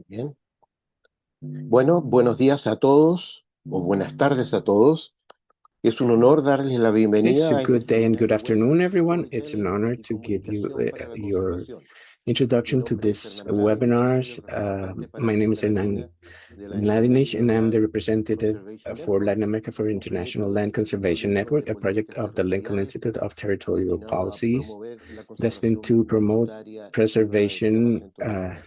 Bien. Bueno, buenos días a todos o buenas tardes a todos. Es un honor darles la Okay, so bienvenida a este good day and good seminario web, afternoon, everyone. It's an Storytelling honor y to give you Comunicación para la your Conservación. Mi introduction to nombre es this Fernando Mladinich, soy webinars. el representante para My name is América Hernan Latina de la Mladinich, and I'm the International representative Conservation for Network, Latin America for un proyecto International del Land Instituto Conservation Network Network, de a project Políticas of the Lincoln Territoriales, Institute of Territorial destinado a Policies, promover la destined conservación to promote voluntaria y segura de tierras preservation en todo el mundo.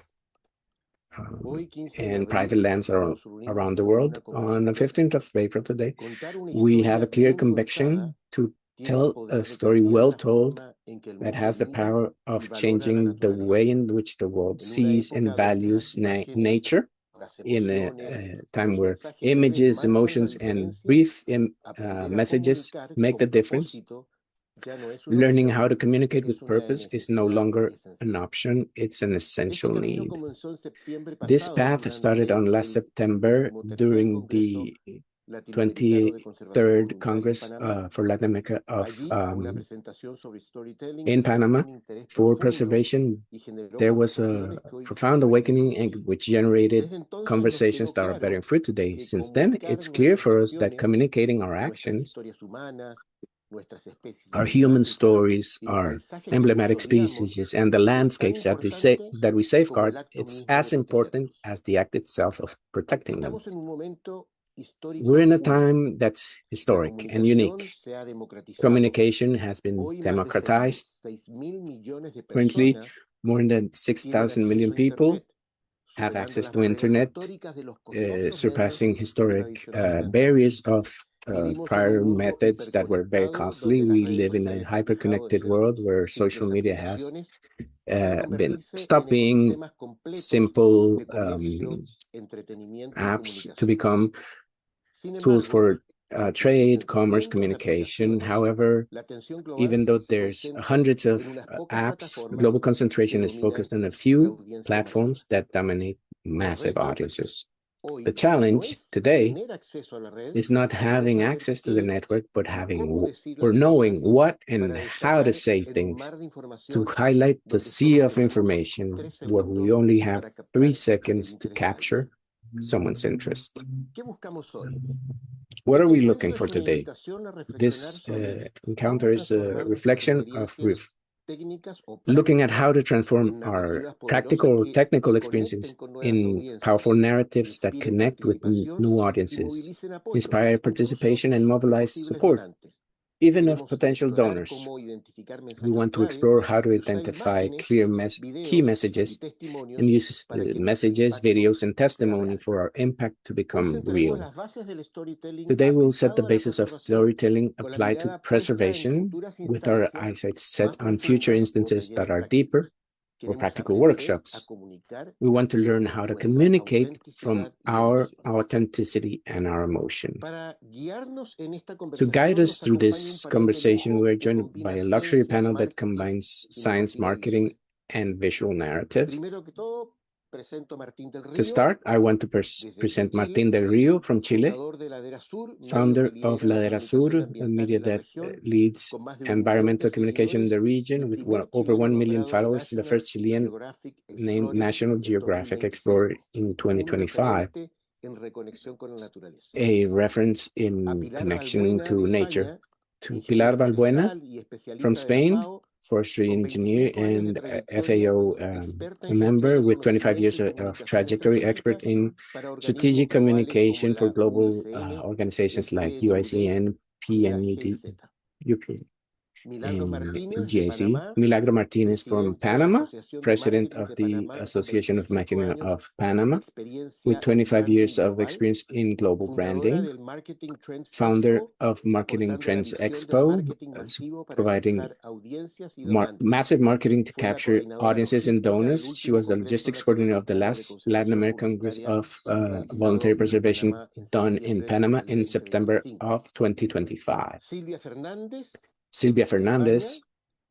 Hoy, 15 de and private abril, lands nos reunimos around the para world. una On the conversación 15th of April y today, contar una we have historia a clear bien contada conviction to tiene el tell a poder de story cambiar well la told forma en que el that mundo has the mira power y of valora la changing the naturaleza. way in which the world En una sees and época donde las values imágenes, nature, las in emociones a time y where mensajes breves images, marcan la emotions, and diferencia, brief aprender a messages comunicar make the con difference. propósito ya no es una Learning how opción, to communicate es with una purpose is no necesidad longer an esencial. option, it's an Este essential camino need. comenzó en septiembre This pasado path started durante on last el September 13º during Congreso the Latinoamericano de Conservación 23rd Voluntaria en Congress Panamá. for Latin America Allí, una presentación sobre storytelling in despertó Panama un interés for profundo preservation. y generó There was a conversaciones que hoy profound siguen bearing awakening frutos. which generated Desde entonces nos conversations quedó that are bearing claro fruit today. que Since then, comunicar it's clear nuestras for us that acciones, communicating our nuestras actions, historias humanas, nuestras especies our human emblemáticas stories, y los our paisajes que emblematic custodiamos species, and the es tan landscapes importante that we como el safeguard, acto it's mismo de as important protegerlos. as the act itself of protecting them. Estamos en un momento We're histórico in a único. time that's La historic and comunicación unique. se ha democratizado. Communication has been Hoy más de democratized. 6.000 millones de Currently, personas more than tienen 6,000 million acceso a people Internet, have superando access las to barreras internet, históricas de los costosos medios surpassing historic tradicionalmente. barriers of Vivimos en un prior mundo methods that were very hiperconectado costly. donde las We redes live in a sociales han dejado de hyper-connected ser world where social simples media has aplicaciones para been convertirse en stopped being ecosistemas completos simple de comercio, entretenimiento y apps to comunicación. become Sin tools embargo, for en sus trade, commerce, crecientes communication. aplicaciones, However, la atención global even though se there's concentra hundreds of en unas pocas apps, plataformas global que concentration is dominan focused on a la few audiencia masiva. platforms that dominate El massive reto audiences. The hoy no challenge es today tener acceso a la red, is not sino having saber access to the qué network, but y having cómo decir or las knowing cosas what para and how to destacar say en un things mar de to información highlight the donde sea solo of tenemos information tres where we segundos only have para 3 captar el seconds to interés de alguien. capture someone's interest. ¿Qué buscamos hoy? What are Este we looking encuentro es for una today? invitación a reflexionar This sobre cómo encounter is a transformar nuestras reflection of experiencias técnicas o looking at how prácticas to transform en our narrativas practical poderosas or que technical conecten experiences con nuevas in audiencias, powerful narratives that inspiren connect with participación new y audiences, movilicen apoyo, inspire incluso participation, and de mobilize posibles support, donantes. even of Queremos potential explorar donors. cómo identificar We mensajes want to clave explore how to y usar identify imágenes, clear key videos y messages and testimonios use para que nuestro messages, impacto videos, and sea testimony real. for our impact to Hoy become centraremos real. las bases del storytelling Today, we'll set the aplicado a la basis of conservación storytelling con la applied to mirada puesta en preservation futuras with our instancias eyesight más set on future profundas o instances that talleres are prácticos. deeper or Queremos practical aprender a workshops. comunicar We want to learn desde how to nuestra communicate from autenticidad y our emociones. authenticity and our emotion. Para guiarnos en esta To guide conversación us nos through acompaña un this panel de conversation, lujo we're que joined by a combina luxury ciencia, panel that marketing combines y science, narrativa marketing, visual. and visual narrative. Primero que todo, presento a Martín del To Río, start, I want to desde present Martín Chile, del Rio from Chile, fundador de Ladera Sur, medio que founder of lidera la Ladera comunicación Sur, a ambiental media en la that región, leads con más de 1 millón de environmental communication in seguidores the y region with primer over chileno 1 million nombrado followers, the National first Chilean Geographic named Explorer National en Geographic Explorer 2025, in un 2025, referente en reconexión con la naturaleza. a reference A in Pilar connection Balbuena de to nature. España, To Pilar ingeniera Balbuena forestal y from especialista de la Spain, FAO, forestry con engineer 25 años de and trayectoria, FAO experta a en gestión member de with 25 conocimiento years y of comunicación trajectory, expert estratégica in para organismos strategic globales como communication for la global UICN, organizations like PNUD UICN, y la PNUD, GIZ. UP, Milagros and Martínez de GIC. Panamá, Milagro Martinez from presidente de la Panama, Asociación de president Marketing of de the Panamá, con Association of 25 Marketing años of de Panama, with experiencia en 25 branding years of global, experience in global fundadora branding, del Marketing Trends founder Expo, of Marketing aportando la Trends visión del Expo, marketing masivo para providing captar audiencias y donantes. massive marketing to Fue la capture coordinadora audiences and logística del donors. She último was the Congreso logistics coordinator of the Latinoamericano de last Latin Conservación American Congress Voluntaria of realizado Voluntary en Preservation Panamá en done in septiembre Panama del in September 2025. of 2025. Silvia Fernández, Silvia de España, Fernandez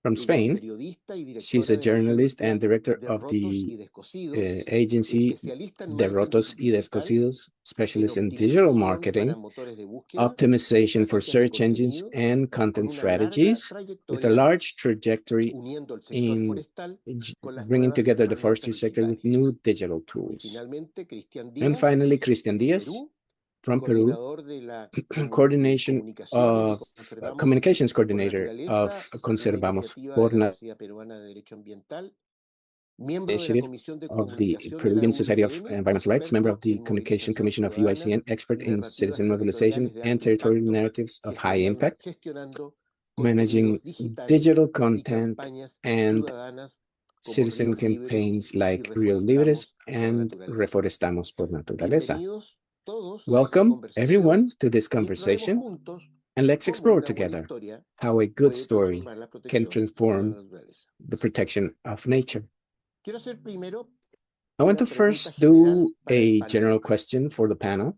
from Ella es Spain. periodista y She's directora a del medio journalist and digital director of Derrotos the y Descosidos, agency especialista en marketing Derrotos y digital, Descosidos, en specialist in digital optimización para marketing, motores de búsqueda y optimization for estrategias de search engines contenido, and con content una larga strategies, with a trayectoria large trajectory uniendo el sector in forestal con las bringing nuevas together the herramientas forestry sector with digitales. new digital Y tools. finalmente, Cristian And Díaz, finally, Christian de Diaz Perú, from Peru, coordinador de la de coordination comunicaciones de of Conservamos communications por coordinator of Naturaleza, una Conservamos iniciativa de por la Sociedad Peruana de Derecho Ambiental, miembro de la Initiative Comisión de of the Comunicación de la Peruvian Society of UICN, Environmental Rights, member of experto the en Communication movilización Commission of ciudadana UICN, expert y in narrativas citizen mobilization territoriales de and alto territorial impacto, narratives que of high gobierna impact, gestionando managing contenidos digitales digital y content campañas and ciudadanas como citizen Ríos Libres campaigns y like Ríos Libres Reforestamos por and Naturaleza. Reforestamos por Naturaleza. Bienvenidos todos a esta Welcome, conversación everyone, to this y exploremos conversation, juntos and let's cómo explore una buena together historia how a good puede story transformar la can protección de la transform naturaleza. the protection of nature. Quiero hacer primero I want una to pregunta first general do para el a panel general question for the panel,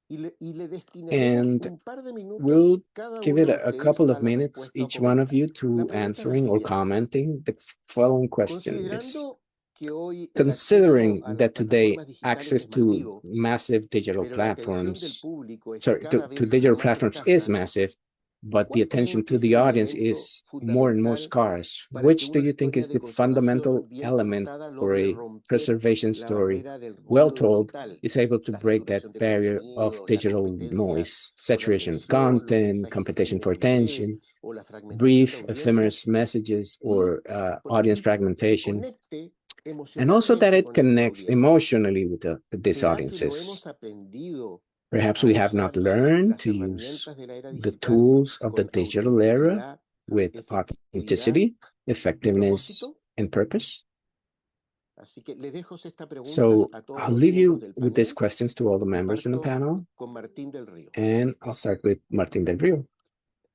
y le destinaremos and un par de minutos we'll cada give uno it de a ustedes couple a of la minutes, respuesta o each one of you, comentario. La to pregunta es la answering or siguiente. commenting. The following question is: Considerando que hoy el acceso considering a las that today plataformas digitales access es to masivo, massive digital pero la atención del platforms, público es sorry, cada to vez digital más platforms is escasa, massive, but the ¿cuál creen attention que to es the el audience elemento is more and more fundamental scarce? para que Which do una you think historia is de the conservación fundamental bien element contada for logre a romper preservation la story? barrera del Well ruido told, digital, is able to la break that saturación de barrier of contenido, la digital competencia noise, por saturation of atención, los content, mensajes competition for efímeros de red attention, o la fragmentación de brief, audiencias ephemeral messages, y, or audience y se fragmentation, conecte and also that emocionalmente it con esta connects audiencia. emotionally with these ¿Será que no audiences. hemos aprendido Perhaps a we have not usar learned las to use herramientas de la era the digital tools of the con digital era autenticidad, with efectividad authenticity, y effectiveness, propósito? and purpose. Así que les dejo estas preguntas So a todos I'll los leave miembros you del with these panel questions to all the y members in the parto panel, con Martín del Río. and I'll start with Martin Del Rio.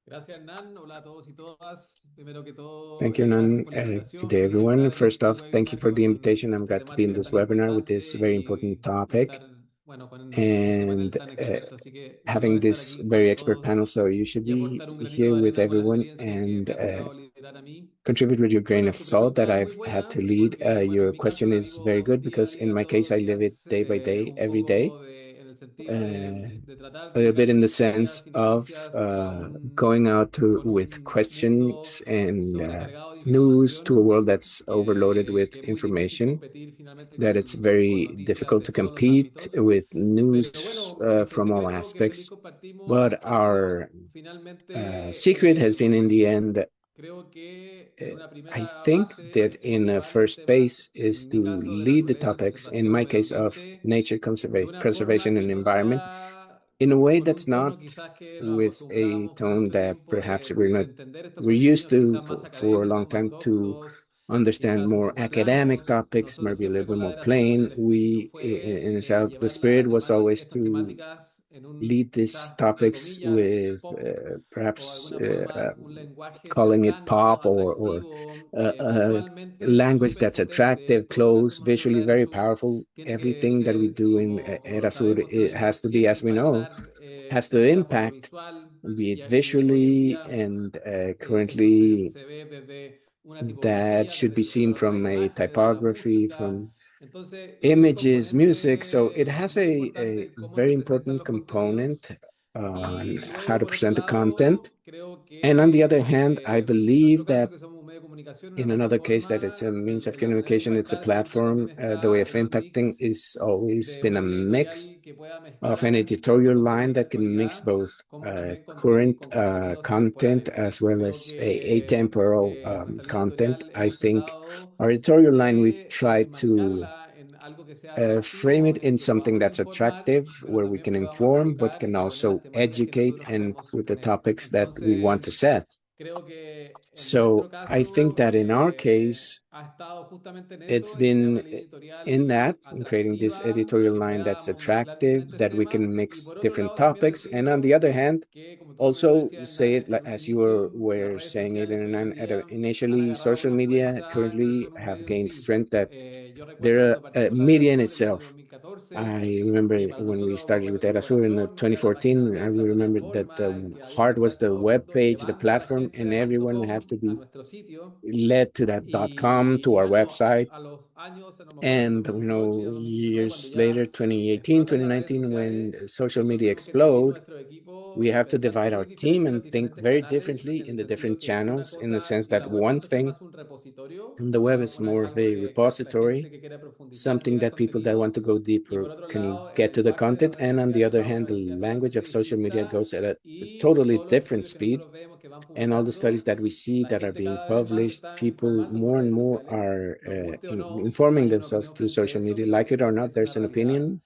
Gracias, Hernán. Hola a todos y todas. Primero que todo, Thank you, gracias Nan. por la Good invitación. day, Feliz de everyone. estar en First este off, thank you webinar for the con invitation. I'm esta glad to be in temática this tan webinar with this importante very important y topic. estar, bueno, con este panel And tan experto. Así que me honor having estar this aquí very con expert todos panel, so you should y be aportar un granito here de with arena con la everyone experiencia que and me ha tocado liderar a mí. contribute with your grain Bueno, of tu salt that pregunta muy I've had to buena lead. porque, bueno, en Your mi caso question la is very vivo good día a because in día, my todos case, los I live it días, day by day, un every day, poco en el sentido uh, de tratar a de little llegar bit con in the historias sense y of noticias going out con with un mundo questions and sobrecargado de news to a información world that's overloaded with que es muy difícil information, competir finalmente that it's con very noticias difficult de to todos los compete ámbitos. with Pero news bueno, nuestro from all secreto que feliz aspects. compartimos But ha our sido finalmente, secret has been in the end, creo que uh, en una I primera think that base, in a llevar los first temas, base is en mi to caso de lead the naturaleza, topics, in conservación, my medio case of ambiente, nature de una forma preservation que and no environment, sea in a way con that's un tono not quizás que nos with a acostumbramos por tone mucho that tiempo perhaps de entender estos we're used contenidos to quizás más for a long académicos, más time to doctos, understand quizás un more poco academic planos. topics, Nosotros maybe a little siempre bit con la more Derrotos y el plain. Espíritu We, fue in the South, the llevar spirit was always estas to temáticas en un lead these quizás, entre topics comillas, with pop o de perhaps alguna forma un lenguaje calling it cercano, pop or atractivo, a visualmente language súper that's potente. attractive, Todo lo que close, hacemos nosotros visually en very Erasur powerful. tiene que Everything that we ser, do in como lo Erasur, sabemos, it has to be, tiene que as we know, impactar, has to ya sea por lo impact, visual be it y hoy en visually, día and eso currently se ve desde una that tipografía, should desde be el seen color de la from a imagen, desde la typography, música. from Entonces, hay un images, music. So it componente has muy a importante en cómo se very presentan important los contenidos. component on Y how luego, to por otro present the content. lado, creo And on the que other hand, I en nuestro believe caso, that que somos un medio de comunicación, una in another case, that it's plataforma, a means of la manera de communication, it's a impactar siempre también platform. The way está of en un impacting mix is always de been a una línea mix editorial que pueda of an mezclar editorial line contenidos de that can mix actualidad both con current contenidos content atemporales. as well Creo as atemporal que nuestra línea content. editorial I hemos think tratado our editorial line, we've de tried to enmarcarla en algo que sea frame atractivo, it en in que something podamos that's informar, attractive, pero where we también can podamos inform, but educar can y poner also las temáticas que educate, nosotros and queremos with the poner. topics that we want to Entonces, set. creo que en nuestro So I think caso that in our case, ha estado justamente en it's eso, en crear una been línea in editorial that, in creating this atractiva, editorial que line that's pueda mezclar attractive, diferentes that we temas can y mix por otro different lado también topics, and on the decirlo other hand, que, como tú muy bien also decías, say Hernán, it like en un as you were, inicio, las were redes saying it sociales in hoy en an día han initially, agarrado social una media fuerza y currently son un have medio en gained sí. strength, that Yo recuerdo they're cuando a partimos la de media in Erasur el año itself. 2014, I remember para when we nosotros started web with es el Erasur in corazón, era la página 2014, I web, la remember that plataforma, the el que ahí heart was está the todo web lo que page, the manda a la platform, gente and a everyone has .com, to a be nuestro sitio. led to that .com, to Y our bueno, website. a los años, no me acuerdo, en And 2018 y en 2019, cuando years later, ya 2018, explotan las redes 2019, sociales, when social nosotros media tuvimos que dividir explode, nuestro equipo we y have to pensar divide muy our team diferente en los and think diferentes very canales, differently en in el the sentido different que una channels, in the cosa, sense que that la web one pasa a ser thing, más un repositorio, the web is more of algo a que la gente repository, que quiere profundizar, something llega al that people that want contenido, to go y deeper por otro can lado, el get to the lenguaje de las content. redes And on the sociales other va a una hand, the velocidad language totalmente of social media distinta goes at a y totally todos los different estudios que speed. nosotros vemos que van And all the studies publicando, that we see la that are gente being cada vez más se published, está people informando por more and redes more sociales, are nos guste o no, informing hay una themselves opinión through frente a social eso, media. pero Like it or not, es una there's an realidad. opinion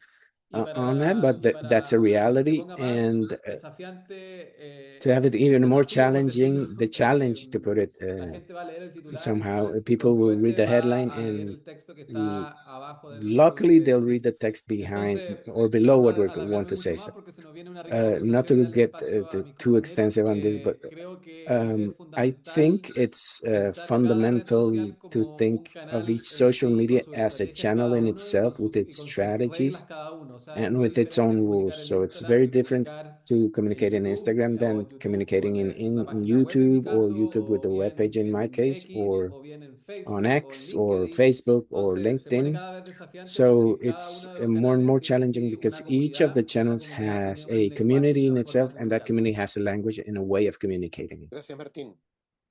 on that, but Y that's a para que se reality. ponga más And desafiante to have it even more desafío, por challenging, decirlo, the challenge to put it la gente va a leer el titular somehow, y con people will read suerte the va headline a leer and el texto que está abajo de lo que luckily queremos they'll read decir. the text behind Entonces, or para below no what we want alargarme to mucho say. más, So, porque se nos viene una rica not conversación y to darle get espacio a mis too compañeros, extensive on this, but creo que es I fundamental think it's pensar cada red fundamental social to como un think of canal each en social sí, con media sus as a estrategias channel cada in uno y itself with y its con sus reglas strategies cada uno. O sea, es and muy with its own diferente rules. comunicar en So it's Instagram very que different comunicar to en communicate in YouTube Instagram o than YouTube communicating la in página web en mi YouTube, or caso, YouTube with o the web bien page in my en case, X, or o bien en on Facebook o en X or LinkedIn. Facebook or Entonces se pone LinkedIn. cada vez desafiante So porque cada it's uno de los more and canales more tiene en challenging sí because una each of the comunidad y esa channels comunidad has tiene un a lenguaje y community in una forma de itself, and that comunicarlo. community has a language and a way of communicating it. Gracias, Martín.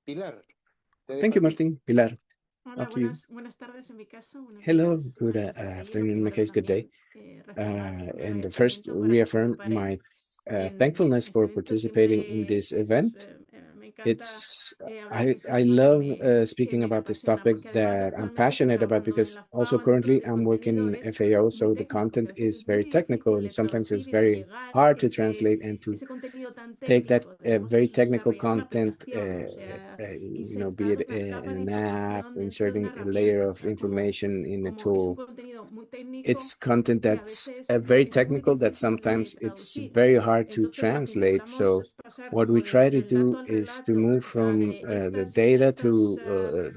Pilar, te Thank dejo you, a ti. Martin. Pilar, Hola, up to you. buenas tardes en mi caso, buenos Hello, días. good Antes de ello, afternoon in my primero case, good day. también reafirmar mi And the first, agradecimiento para reaffirm participar my en thankfulness este for evento. participating in Siempre this event. me encanta It's hablar de este I tema love que speaking me about this apasiona, topic porque además yo that I'm actualmente estoy passionate about, trabajando en because la also FAO, entonces currently el I'm contenido working es FAO, muy so the técnico, que a content veces is es very muy technical, difícil and de sometimes it's traducir y de very llegar hard to translate and to ese contenido tan take that técnico, digamos, very technical desarrollar una content, aplicación, o sea, be insertar it una capa in de an app, información dentro de una inserting a layer herramienta. O of sea, information in a como es un tool. contenido muy técnico It's content que a that's veces very es muy technical that difícil de sometimes it's traducir. very hard to Entonces, lo que translate. intentamos So es pasar what como we try to del dato do al is to relato, move o sea, from de the data estas to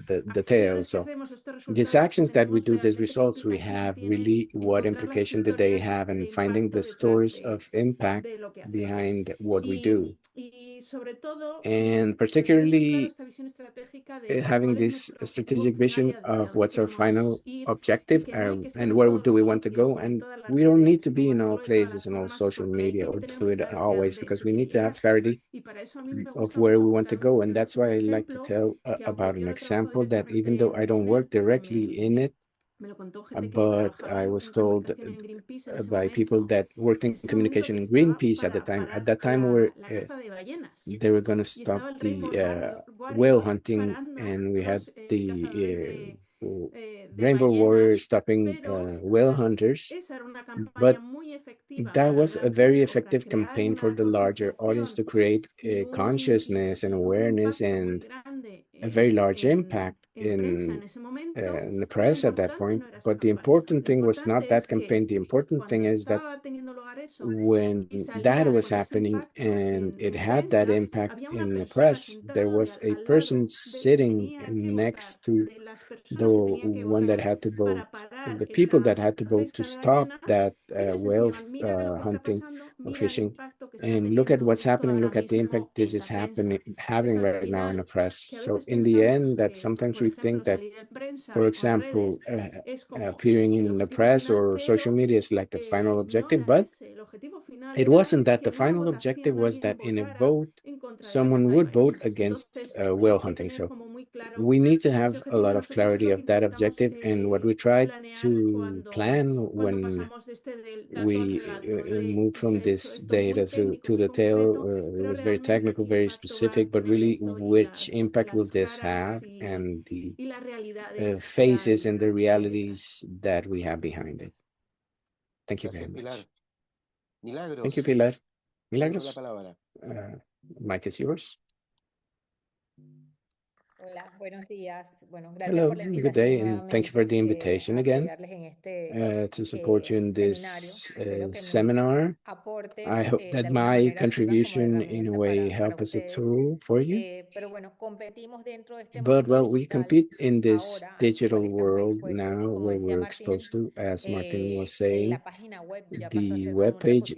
the tail. acciones que So hacemos, estos these resultados que actions that we tenemos, do, these realmente qué results we implicación have, tiene really what encontrar las implication do they historias have, de and finding impacto the detrás stories of impact de lo que hacemos. behind what we do. Y sobre todo, And tener muy claro particularly esta visión estratégica de having cuál es this nuestro objetivo strategic final y vision hacia of dónde what's our queremos final ir, y objective, que no hay que estar and en where todos do los we want to sitios go. o en And todas las we don't need redes to y be in all comunicarlo de todas places las and all formas, social porque hay media que or tener do muy it claro hacia always, dónde because se we quiere need to have llegar. clarity Y para eso a mí me of gusta where mucho we want to contar go. And that's why I un like to ejemplo tell que about aunque an yo no trabajo example that, even directamente though I don't en él, work directly in it, me lo contó gente que but trabajaba I was en told comunicación en Greenpeace en ese by people momento, that worked que in ese era un momento communication que in estaba Greenpeace at the para time. At parar that time, where la caza de ballenas. they were going to Y stop estaba el the whale Warrior hunting, parando and we had los cazadores the de Rainbow Warrior ballenas, stopping pero whale hunters. esa era una campaña But muy efectiva that para was a hablar very o para effective crear campaign for una the larger audience concienciación to create y a consciousness and un awareness impacto muy and grande a very large impact en prensa en ese in momento, the pero lo press at that importante point. no era esa But the campaña. important Lo thing was not importante that es que campaign. The important thing cuando is that estaba teniendo lugar eso when y that salía was con ese happening impacto and it en had that prensa, impact había una in the persona press, there sentada was a al person lado del que sitting tenía que votar, next to de las the personas que tenían que one that votar had to vote, para parar the people that esa had to vote to pesca de stop ballenas, that y les whale enseñaban, mira a ver lo que está hunting pasando, or mira el fishing, impacto que está and look at teniendo what's esto happening, ahora look at the impact mismo this en is la prensa. having Entonces, al right now in the final, press. que a So veces in the pensamos end, that que, sometimes por we think ejemplo, that, salir en for prensa o en example, redes es como appearing el in the objetivo press final, or social pero media is like the final no objective, era but ese. El objetivo final it era wasn't that. que The en una final objective votación was alguien that in a votara vote, en contra de la someone caza de would vote ballenas. against Entonces, whale hay que hunting. tener So como muy claro we need to ese have a objetivo. lot of Nosotros clarity lo que of that intentamos objective, and what we try planear to plan cuando when pasamos de este del dato al we relato, move se from ha hecho this esto muy data técnico, to muy the tail. concreto, It pero was very realmente technical, qué very impacto va a specific, but tener really esto y which impact will las this caras have, and the y las realidades que faces hay and the detrás. realities that we have behind it. Thank you very Gracias, much. Pilar. Thank you, Milagros, Pilar. te dejo la Milagros, palabra. Mike is yours. Hello, good day, and thank you for the invitation again to support you in this seminar. I hope that my contribution in a way help as a tool for you. But well, we compete in this digital world now where we're exposed to, as Martin was saying, the web page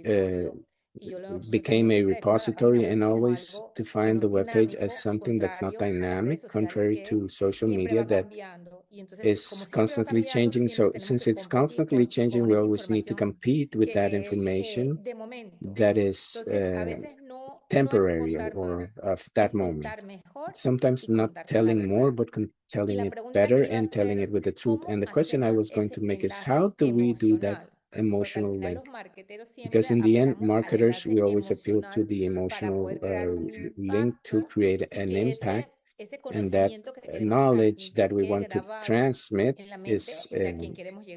became a repository and always define the web page as something that's not dynamic, contrary to social media that is constantly changing. So since it's constantly changing, we always need to compete with that information that is temporary or of that moment. Sometimes not telling more, but telling it better and telling it with the truth. And the question I was going to make is, how do we do that emotional link? Because in the end, marketers, we always appeal to the emotional link to create an impact, and that knowledge that we want to transmit is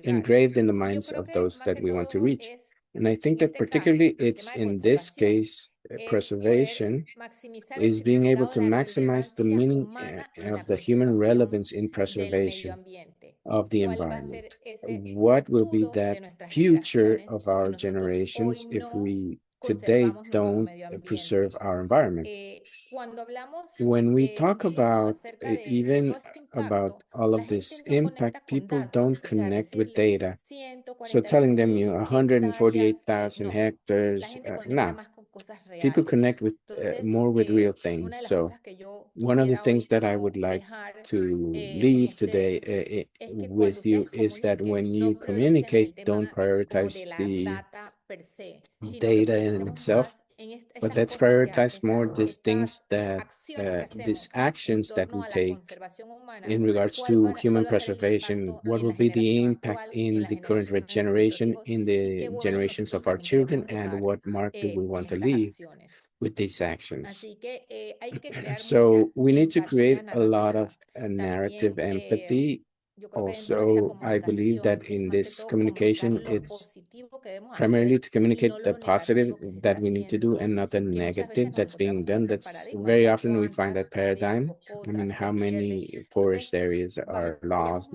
engraved in the minds of those that we want to reach. And I think that particularly it's in this case, preservation is being able to maximize the meaning of the human relevance in preservation of the environment. What will be that future of our generations if we today don't preserve our environment? When we talk about even about all of this impact, people don't connect with data. So telling them 148,000 hectares, no, people connect with more with real things. So one of the things that I would like to leave today with you is that when you communicate, don't prioritize the data in itself, but let's prioritize more these things that these actions that we take in regards to human preservation. What will be the impact in the current generation, in the generations of our children, and what mark do we want to leave with these actions? So we need to create a lot of narrative empathy. Also, I believe that in this communication, it's primarily to communicate the positive that we need to do and not the negative that's being done. That's very often we find that paradigm. I mean, how many forest areas are lost?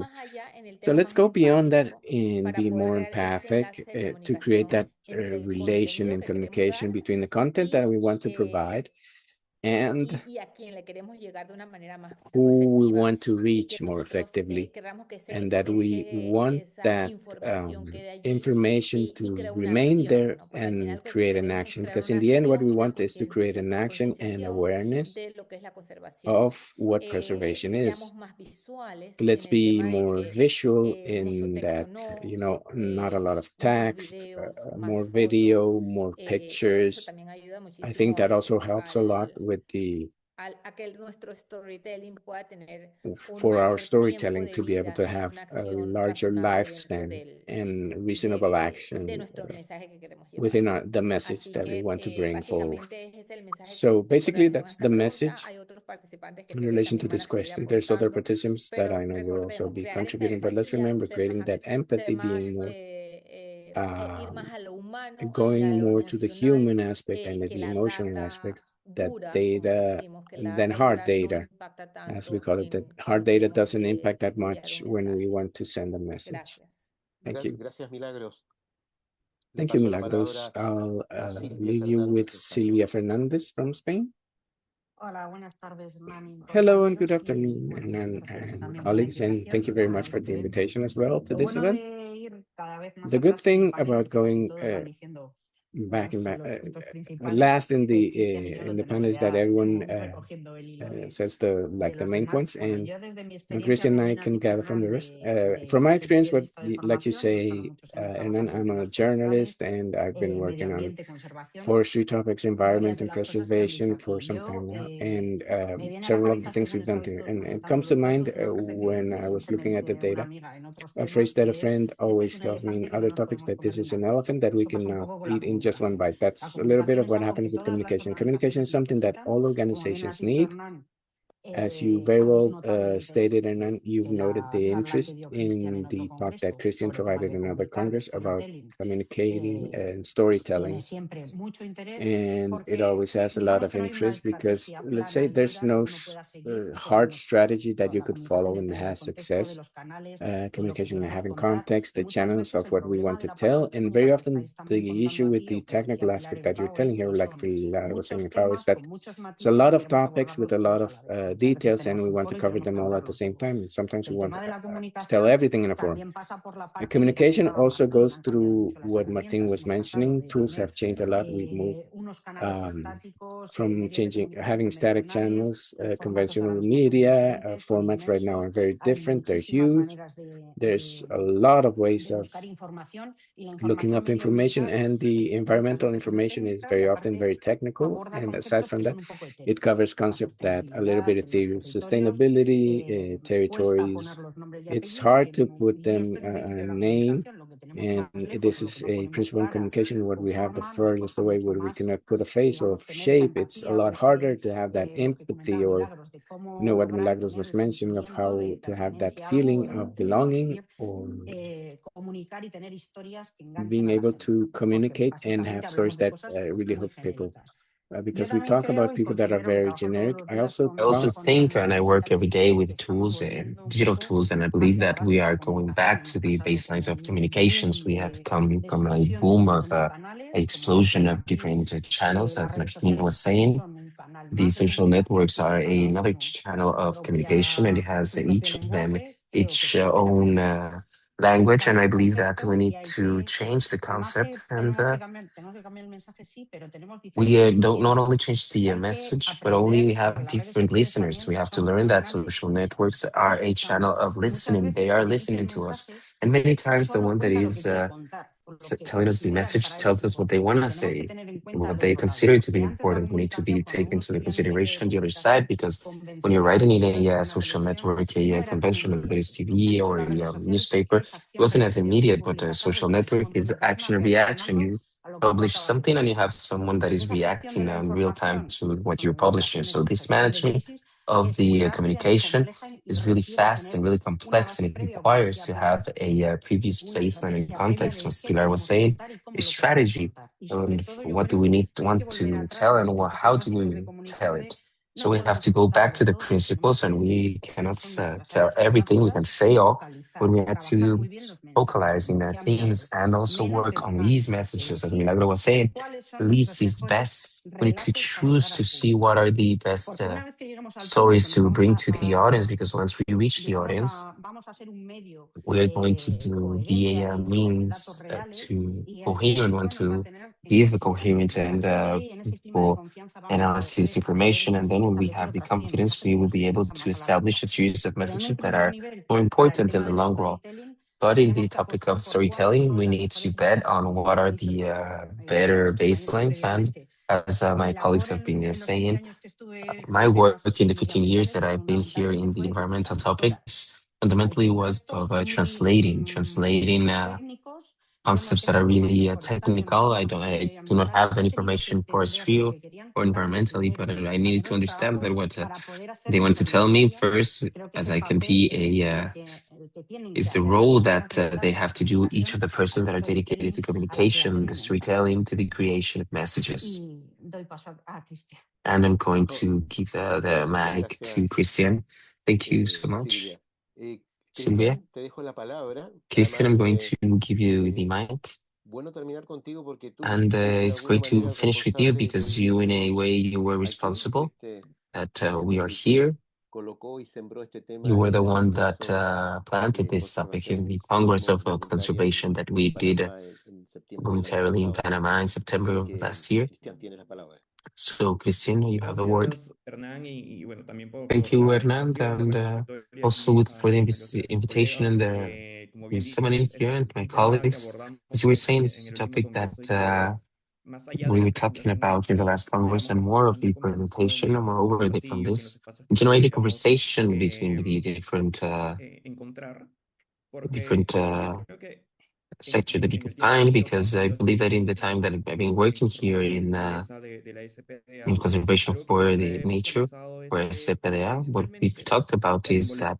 So let's go beyond that and be more empathic to create that relation and communication between the content that we want to provide and who we want to reach more effectively, and that we want that information to remain there and create an action. Because in the end, what we want is to create an action and awareness of what preservation is. Let's be more visual in that, not a lot of text, more video, more pictures. I think that also helps a lot with for our storytelling to be able to have a larger lifespan and reasonable action within the message that we want to bring forward. So basically, that's the message in relation to this question. There's other participants that I know will also be contributing, but let's remember creating that empathy, being more going more to the human aspect and the emotional aspect, that data, than hard data, as we call it, that hard data doesn't impact that much when we want to send a message. Thank you. Gracias, Milagros. Thank you, Milagros. I'll leave you with Silvia Fernandez from Spain. Hello and good afternoon, and colleagues, and thank you very much for the invitation as well to this event. The good thing about going back last in the panel is that everyone says the main points, and Christian and I can gather from the rest. From my experience, like you say, Hernan, I'm a journalist and I've been working on forestry topics, environment and preservation for some time now, and several of the things we've done here. And it comes to mind when I was looking at the data, a phrase that a friend always tells me in other topics, that this is an elephant that we cannot eat in just one bite. That's a little bit of what happened with communication. Communication is something that all organizations need, As you very well stated, and you've noted the interest in the talk that Christian provided in another Congress about communicating and storytelling. And it always has a lot of interest because, let's say, there's no hard strategy that you could follow and has success. Communication and having context, the channels of what we want to tell. And very often the issue with the technical aspect that you're telling here, like Pilar was saying before, is that it's a lot of topics with a lot of details, and we want to cover them all at the same time. And sometimes we want to tell everything in a forum. And communication also goes through what Martin was mentioning. Tools have changed a lot. We've moved um, from having static channels, conventional media formats right now are very different. They're huge. There's a lot of ways of looking up information, and the environmental information is very often very technical. And aside from that, it covers concepts that a little bit of theory, sustainability, territories. It's hard to put them a name. And this is a principle in communication where we have the furthest away where we cannot put a face or shape. It's a lot harder to have that empathy, or what Milagros was mentioning, of how to have that feeling of belonging, or being able to communicate and have stories that really hook people. Because we talk about people that are very generic. I also think, and I work every day with tools and digital tools, and I believe that we are going back to the baselines of communications. We have come from a boom of explosion of different channels, as Martin was saying. The social networks are another channel of communication, and it has each of them its own language. And I believe that we need to change the concept, and we don't not only change the message, but only we have different listeners. We have to learn that social networks are a channel of listening. They are listening to us, and many times the one that is telling us the message tells us what they want to say, what they consider to be important. We need to be taken into the consideration the other side, because when you're writing in a social network, a conventional, whether it's TV or a newspaper, it wasn't as immediate. But a social network is action and reaction. You publish something and you have someone that is reacting in real time to what you're publishing. So this management of the communication is really fast and really complex, and it requires to have a previous baseline and context, as Pilar was saying, a strategy. And what do we need to want to tell, and how do we tell it? So we have to go back to the principles, and we cannot tell everything. We can say all, but we have to focalize in the themes and also work on these messages. As Milagro was saying, least is best. We need to choose to see what are the best stories to bring to the audience, because once we reach the audience, we are going to be a means to coherent, want to give a coherent and full analysis information. And then when we have the confidence, we will be able to establish a series of messages that are more important in the long run. But in the topic of storytelling, we need to bet on what are the better baselines. And as my colleagues have been saying, my work in the 15 years that I've been here in the environmental topics fundamentally was of translating concepts that are really technical. I do not have any information for forestry or environmentally, but I needed to understand that what they want to tell me first, as I can be is the role that they have to do, each of the persons that are dedicated to communication, the storytelling, to the creation of messages. And I'm going to give the mic to Christian. Thank you so much. Silvia. Christian, I'm going to give you the mic. And it's great to finish with you, because you, in a way, you were responsible that we are here. You were the one that planted this topic in the Congress of Conservation that we did voluntarily in Panama in September of last year. So, Christian, you have the word. Thank you, Hernan, and also for the invitation and the summoning here, and my colleagues. As you were saying, this is a topic that we were talking about in the last Congress, and more of the presentation, and moreover, from this, generate a conversation between the different sector that you could find, because I believe that in the time that I've been working here in conservation for the nature, for SCPDA, what we've talked about is that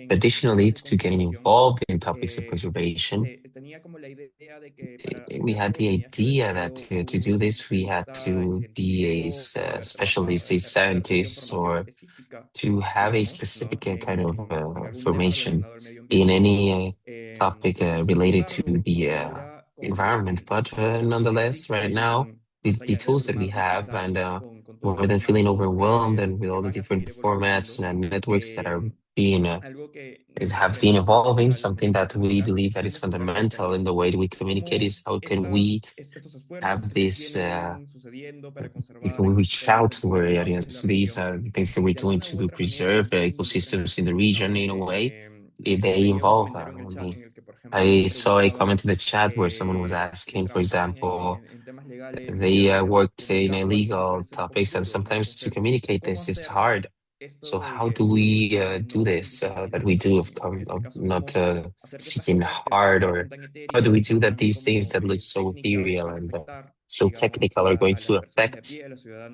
additionally to getting involved in topics of conservation, we had the idea that to do this, we had to be specialist, a scientist, or to have a specific kind of formation in any topic related to the environment. But nonetheless, right now, with the tools that we have, and more than feeling overwhelmed, and with all the different formats and networks that are being have been evolving, something that we believe that is fundamental in the way that we communicate is how can we have this we can reach out to our audience. These are the things that we're doing to preserve the ecosystems in the region in a way. They involve me. I saw a comment in the chat where someone was asking, for example, they worked in illegal topics, and sometimes to communicate this is hard. So how do we do this that we do of not seeking hard, or how do we do that these things that look so ethereal and so technical are going to affect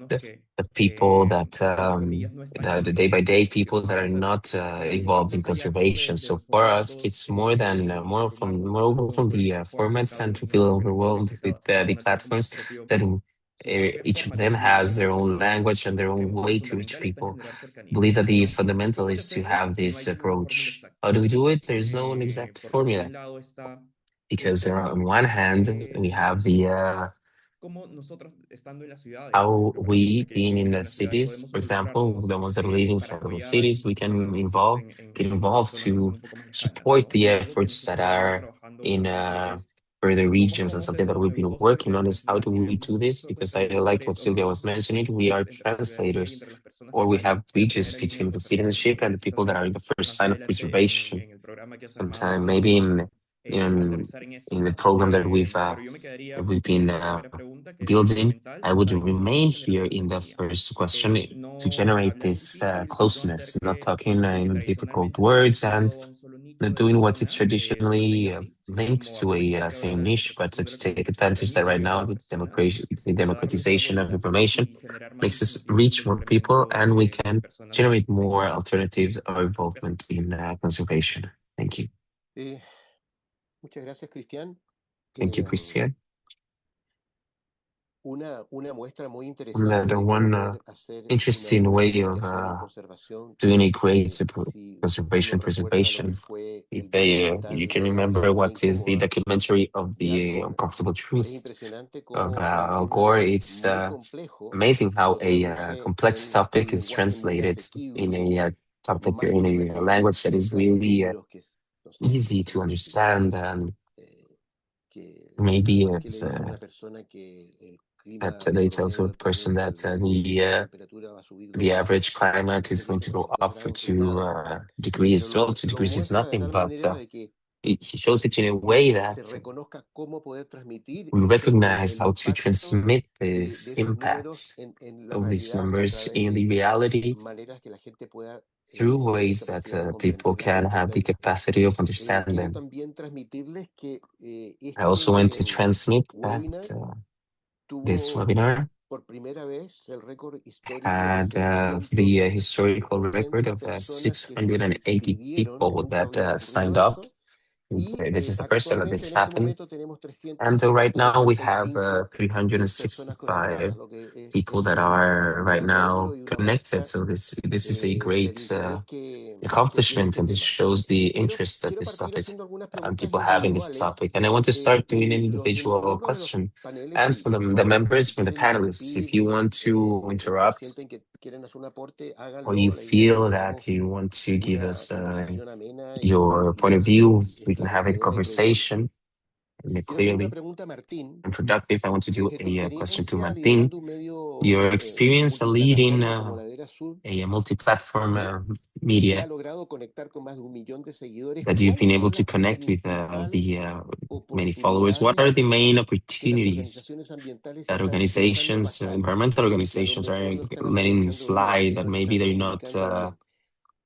the people that the day by day people that are not involved in conservation. So for us, it's more than moreover from the formats, and to feel overwhelmed with the platforms that each of them has their own language and their own way to reach people. Believe that the fundamental is to have this approach. How do we do it? There's no one exact formula, because on one hand we have the how we being in the cities, for example, the ones that live inside of the cities, we can get involved to support the efforts that are in further regions. And something that we've been working on is how do we do this? Because I liked what Sylvia was mentioning. We are translators, or we have bridges between the citizenship and the people that are in the first line of preservation. Sometime maybe in in the program that we've been building, I would remain here in the first question to generate this closeness, not talking in difficult words and not doing what is traditionally linked to a same niche, but to take advantage that right now the democratization of information makes us reach more people, and we can generate more alternatives or involvement in conservation. Thank you. Eh, Muchas gracias, Cristian. Thank you, Christian. Una muestra muy interesante Another de one cómo poder hacer una interesting buena way of comunicación en conservación. doing a great Si uno conservation recuerda lo que preservation. fue If el you documental can de La remember Verdad what is the Incómoda documentary of de Al the Gore, uncomfortable es truth impresionante of cómo un Al Gore, tema it's muy complejo amazing how se a traduce complex en un topic is lenguaje muy translated in asequible, a topic más in que a language that is expresas really números que, no sé, easy to understand, and eh, que, maybe que le dice a una persona que el that clima they tell to promedio a del person planeta, that la temperatura va a subir 2 the grados. average climate is Entonces going to dice, go bueno, dos up for grados es two nada, pero degrees. Well, two lo degrees is muestra de nothing, tal but manera de que it shows it in a way se that reconozca cómo poder transmitir we recognize el how to impacto transmit de this esos números impact en la of these realidad a numbers través in the de reality maneras que la gente pueda through tener ways that capacidad de people comprenderlas y can have the entenderlas. capacity of understand Quiero them. también transmitirles que I also want to este transmit that webinar this tuvo webinar por primera vez el récord histórico de had the historical record 680 of personas que se 680 inscribieron, people nunca that había ocurrido signed up. eso. Y This is the first time that actualmente this en este happened. momento tenemos And right now we have 345 personas 365 conectadas, lo que people es that un are right gran logro now y una connected. muestra So this is a del great interés que tiene accomplishment, este and this tema. shows the interest that Quiero this partir topic haciendo algunas and preguntas people have in this individuales topic. And I want to start doing an y los individual miembros de los question. paneles, And for por the favor, members, si for the quieren panelists, if interrumpir, you want to interrupt, sienten que quieren hacer un aporte, or you háganlo. La idea es que feel that tengamos you want to give una us conversación amena your point of view, y we can have a esclarecedora y productiva. conversation Quiero hacer una clearly pregunta a Martín. and productive. I want to do Desde tu a question to experiencia Martin. liderando un medio Your experience leading multiplataforma como Ladera Sur, a multi-platform que ha media logrado conectar con más de 1 millón de seguidores, that you've been ¿cuáles able son to las connect with principales the many followers. What are oportunidades the main que las opportunities organizaciones ambientales that están dejando organizations, pasar, environmental que a lo organizations, are mejor no están letting aprovechando bien o slide, que that no maybe están they're not comunicando bien?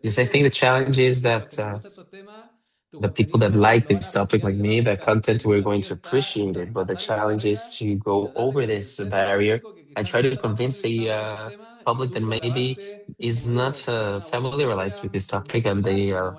Because I think convertirte the challenge is en that porque te gusta estos temas, tu the people contenido that like lo this harás topic, porque like alguien lo va me, a the buscar. content, Tu we're going desafío to está en appreciate it. But the traspasar esa challenge is barrera to y go tratar de over this convencer al barrier público que and quizás try no to está tan convince a familiarizado con estos temas y que public tú that lo maybe grabaste is como not una buena familiarized historia with this por topic, medio de and una buena imagen.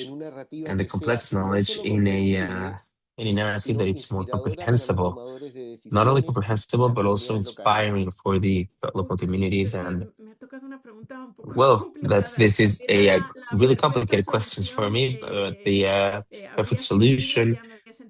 en una narrativa and the que sea complex no knowledge solo comprensible, in a narrative sino that que it's more inspiradora para los comprehensible, tomadores de not only decisiones y comprehensible las but also comunidades locales. inspiring for the local Uf, communities. And me ha tocado una pregunta un poco well, that's complicada. this is Era la really perfecta complicated questions for solución me. The perfect habría sido un libro, solution ya me había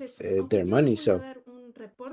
with their money. So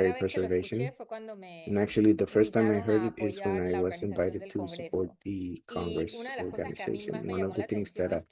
military preservation. And actually, the first time I heard it is when I was invited to support the Congress organization. One of the things that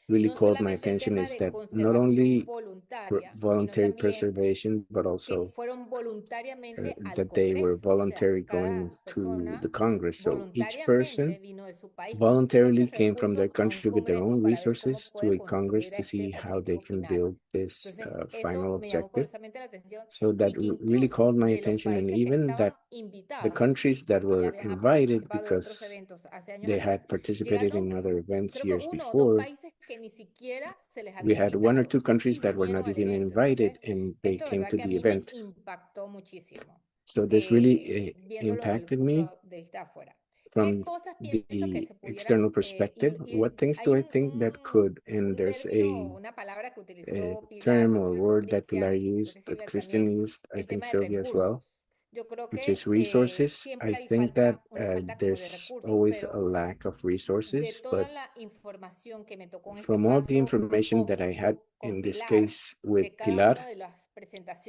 really no called my solamente el attention tema is de that not conservación only voluntaria, sino voluntary también preservation, but que also fueron voluntariamente al that they were Congreso. O sea, voluntarily going cada to the persona Congress. So each person voluntariamente vino de su país con sus voluntarily propios came from their recursos a un country with their Congreso own para ver cómo resources to puede a Congress contribuir a to see este how they objetivo can final. build this Entonces, final eso me llamó objective. poderosamente la atención So that y que really called incluso my de los attention, and países que even estaban that the invitados, countries that que ya were habían invited participado en otros because eventos hace años they atrás, had participated llegaron in other events creo que years uno o dos before, países que ni siquiera se les we había had one or invitado two countries y that were vinieron not al even evento. invited, Entonces, and they esto came verdad to que a the mí me event. impactó muchísimo, So this really viéndolo desde el impacted me punto de vista de afuera. ¿Qué from cosas pienso que the se external pudieran perspective. What ir? things do Hay I think that could, and un there's término o una palabra que a utilizó Pilar, term que or utilizó word that Pilar Cristian y creo used, que that Silvia Christian también, used, I el think tema de Sylvia as well, recursos. Yo creo which is que resources. I siempre hay think that una falta como de there's recursos, always a pero lack of de resources, toda but la información que me tocó en este from all the caso information that I had in this Pilar, case with de cada Pilar, una de las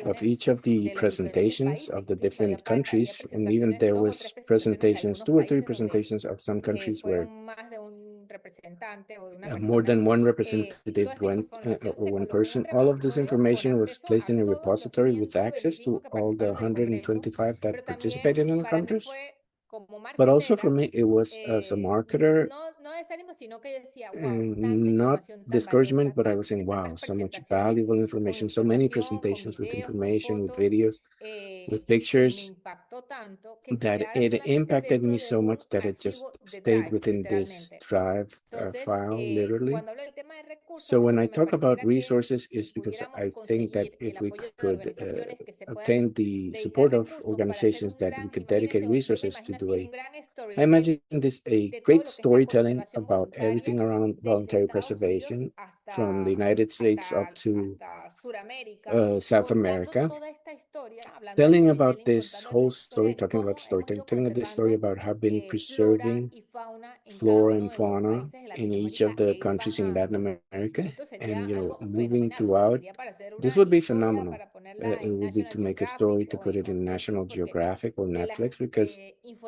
of presentaciones each of the de los diferentes presentations of países, the incluso different había countries, and even presentaciones, there dos o tres was presentaciones de presentations, algunos 2 or 3 países donde presentations of some countries where fueron más de un representante o de una more persona, than one y toda representative esta went, información or se one colocó en un person. All of this repositorio con information was acceso placed a in a todos los repository with access 125 to que all the participaron del Congreso, 125 that pero también participated in the para mí Congress. fue como But also for marketera, me, it was as a marketer, no desánimo, sino que yo decía, wow, tanta and not información tan discouragement, valiosa, but I was saying, tantas wow, so much presentaciones valuable con information, so many información, con presentations with videos, con information, with fotos, videos, with y me pictures, impactó tanto que se that quedara it solamente impacted me dentro de so un much that it just archivo de stayed Drive, within this literalmente. Drive Entonces, file, literally. cuando hablo del tema de recursos So es when I porque me talk about pareciera que resources, si is because pudiéramos I think that conseguir el if we apoyo de could organizaciones que se puedan obtain the dedicar support of recursos para hacer organizations un that we gran, could dedicate imagínense, yo me resources to imagino do así, un gran I storytelling imagine this a de todo great lo que es la storytelling conservación about voluntaria everything around desde voluntary Estados Unidos preservation from the United States up to hasta Suramérica, South contando America, toda esta historia, hablando de telling about storytelling, this contando esta whole historia story, de talking about cómo hemos storytelling, ido telling this story conservando about how been flora preserving y fauna en cada flora uno and de los fauna países de in each of Latinoamérica the e ir countries in Latin bajando. America, Esto sería and algo moving fenomenal, o sea, throughout. sería para hacer This una would be historia, phenomenal. para ponerla It en would be National to make a story Geographic to o put it in cualquier otro, National porque Geographic or de las Netflix, because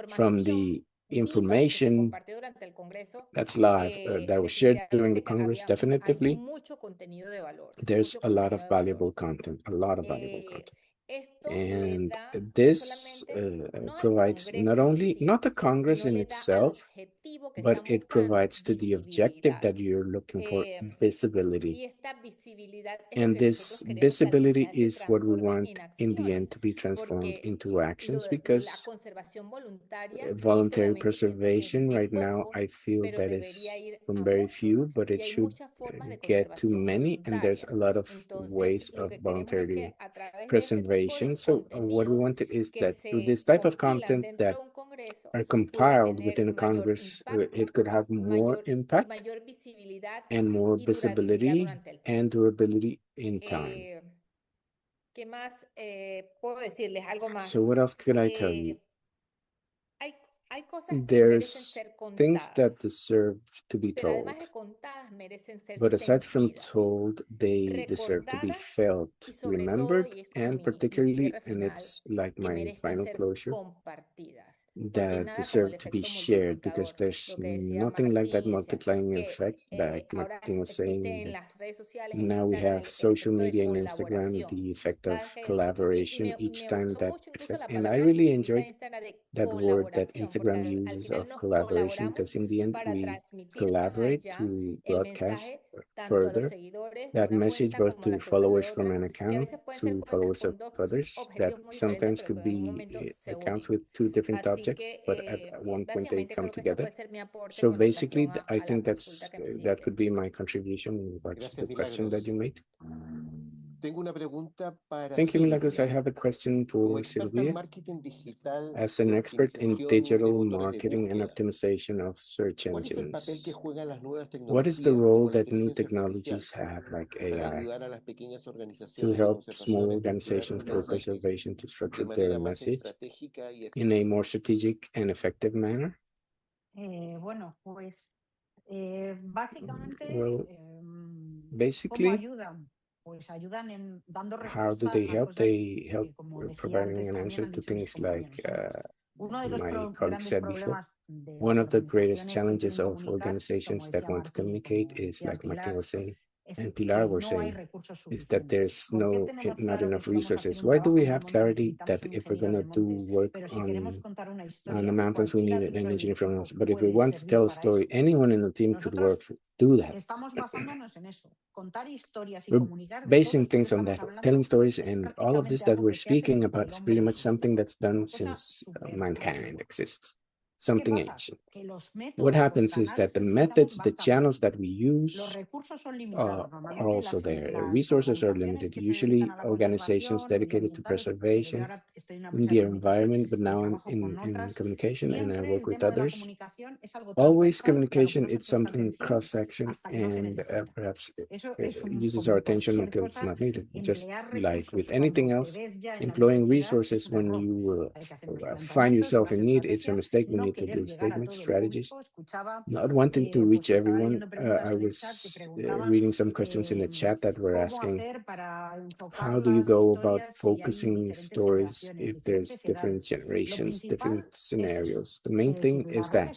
from información the viva que se information compartió durante el Congreso, that's live that was shared during the definitivamente Congress, hay definitively mucho contenido de valor, there's mucho a lot contenido of de valor. valuable content, a lot of valuable content. Esto le And da no this solamente, no al provides not Congreso en only, sí, not the Congress sino in le da al itself, objetivo que but están it buscando provides to the objective visibilidad. that you're looking for, visibility. Y esta visibilidad es lo And que this nosotros queremos que al visibility final se is what we transforme want en in the end acciones, to be transformed porque into actions, la because conservación voluntaria en este voluntary momento siento que es preservation de right now, pocos, I feel pero that debería is ir from a very muchos few, but y it hay should muchas formas de get to conservación many, and there's voluntaria. a lot of Entonces, ways lo of que queremos es que voluntary a través de este tipo de preservation. So what we contenidos wanted is que that through se this type of compilan content dentro that de un congreso are pudiera compiled tener within a mayor Congress, impacto it could have more y impact mayor visibilidad and more y durabilidad visibility durante el and tiempo. durability in time. ¿Qué más puedo decirles? Algo más. So what else could I tell you? Hay, hay cosas que merecen There's ser things that contadas, deserve to be pero además told, de contadas merecen ser but aside from sentidas, told, they deserve to be recordadas felt, y sobre todo, remembered, y es como and mi particularly, cierre and final, it's like que my merezcan final ser closure, compartidas, porque that nada como el deserve to be efecto shared, because multiplicador, there's lo que decía nothing like that Martín, decía multiplying que effect, like ahora Martin was existe saying, en that las redes sociales, en now we Instagram, have el social efecto de media and Instagram, colaboración. the effect of Cada vez que hay, collaboration y each me time gustó that mucho incluso effect. la And I palabra que really utiliza enjoyed Instagram de that word that colaboración, porque Instagram al uses final of nos collaboration, colaboramos because in the end para we transmitir más collaborate allá to el broadcast mensaje tanto a los further seguidores de that una message cuenta both como a to las seguidores de followers from otra, an que a account veces pueden ser to cuentas followers of con dos others, that objetivos muy diferentes, sometimes pero que could en algún be momento se accounts unen. with two different Así objects, que but at one point they básicamente come creo que este together. puede ser mi aporte So con basically, relación I a la think consulta que me that hiciste. could be my contribution in regards to Gracias, the question that Milagros. you made. Tengo una pregunta para Thank you, Milagros. I Silvia. have a question Como for experta en Sylvia. marketing digital As y an expert in optimización de digital motores de marketing and búsqueda, optimization of search ¿cuál es el papel que engines, juegan las nuevas what is the tecnologías role como la that new inteligencia artificial technologies have, like para AI, ayudar a las pequeñas to organizaciones de help small conservación a estructurar organizations sus for mensajes preservation to de structure their manera más message estratégica y in a efectiva? more strategic and effective manner? Bueno, pues básicamente, Well, ¿cómo basically, ayudan? Pues ayudan en dando how do respuesta they a help? cosas They help que, como decía providing antes, an también answer han to dicho mis things like compañeros antes. Uno de los my colleague grandes said before. problemas one of the greatest challenges of organizations that want to communicate is, like Martin was saying, and Pilar were saying, is that there's not enough resources. Why do we have clarity that if we're going to do work on the mountains, we need an engineer from us? But if we want to tell a story, anyone in the team could do that. We're basing things on that, telling stories, and all of this that we're speaking about is pretty much something that's done since mankind exists, something ancient. What happens is that the methods, the channels that we use are also there. Resources are limited. Usually organizations dedicated to preservation in their environment, but now in communication, and I work with others. Always communication, it's something cross-section, and perhaps uses our attention until it's not needed. Just like with anything else, employing resources when you find yourself in need, it's a mistake. We need to do statements, strategies, not wanting to reach everyone. I was reading some questions in the chat that were asking, how do you go about focusing stories if there's different generations, different scenarios? The main thing is that,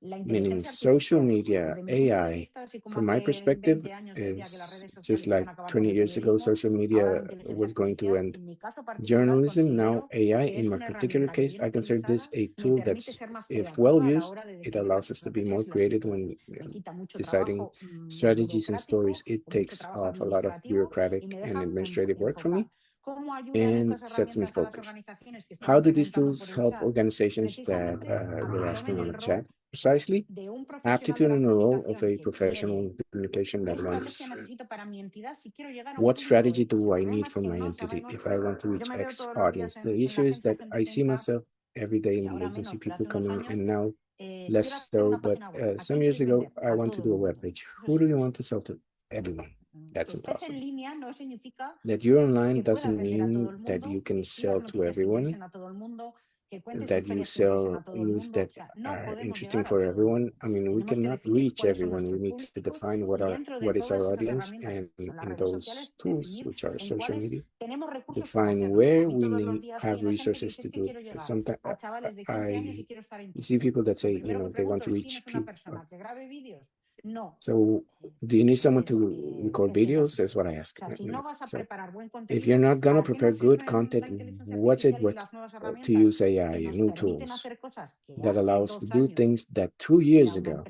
meaning social media, AI, from my perspective, is just like 20 years ago, social media was going to end journalism. Now AI, in my particular case, I consider this a tool that's, if well used, it allows us to be more creative when deciding strategies and stories. It takes off a lot of bureaucratic and administrative work for me and sets me focused. How do these tools help organizations that we're asking on the chat? Precisely, aptitude in the role of a professional communication that wants, what strategy do I need for my entity if I want to reach X audience? The issue is that I see myself every day in the agency, people coming, and now less so, but some years ago, I want to do a web page. Who do you want to sell to? Everyone. That's impossible. That you're online doesn't mean that you can sell to everyone, that you sell news that are interesting for everyone. I mean, we cannot reach everyone. We need to define what is our audience, and in those tools, which are social media, define where we need have resources to do it. Sometimes I you see people that say, they want to reach people. So do you need someone to record videos? That's what I ask. So if you're not going to prepare good content, what's it worth to use AI and new tools that allow us to do things that 2 years ago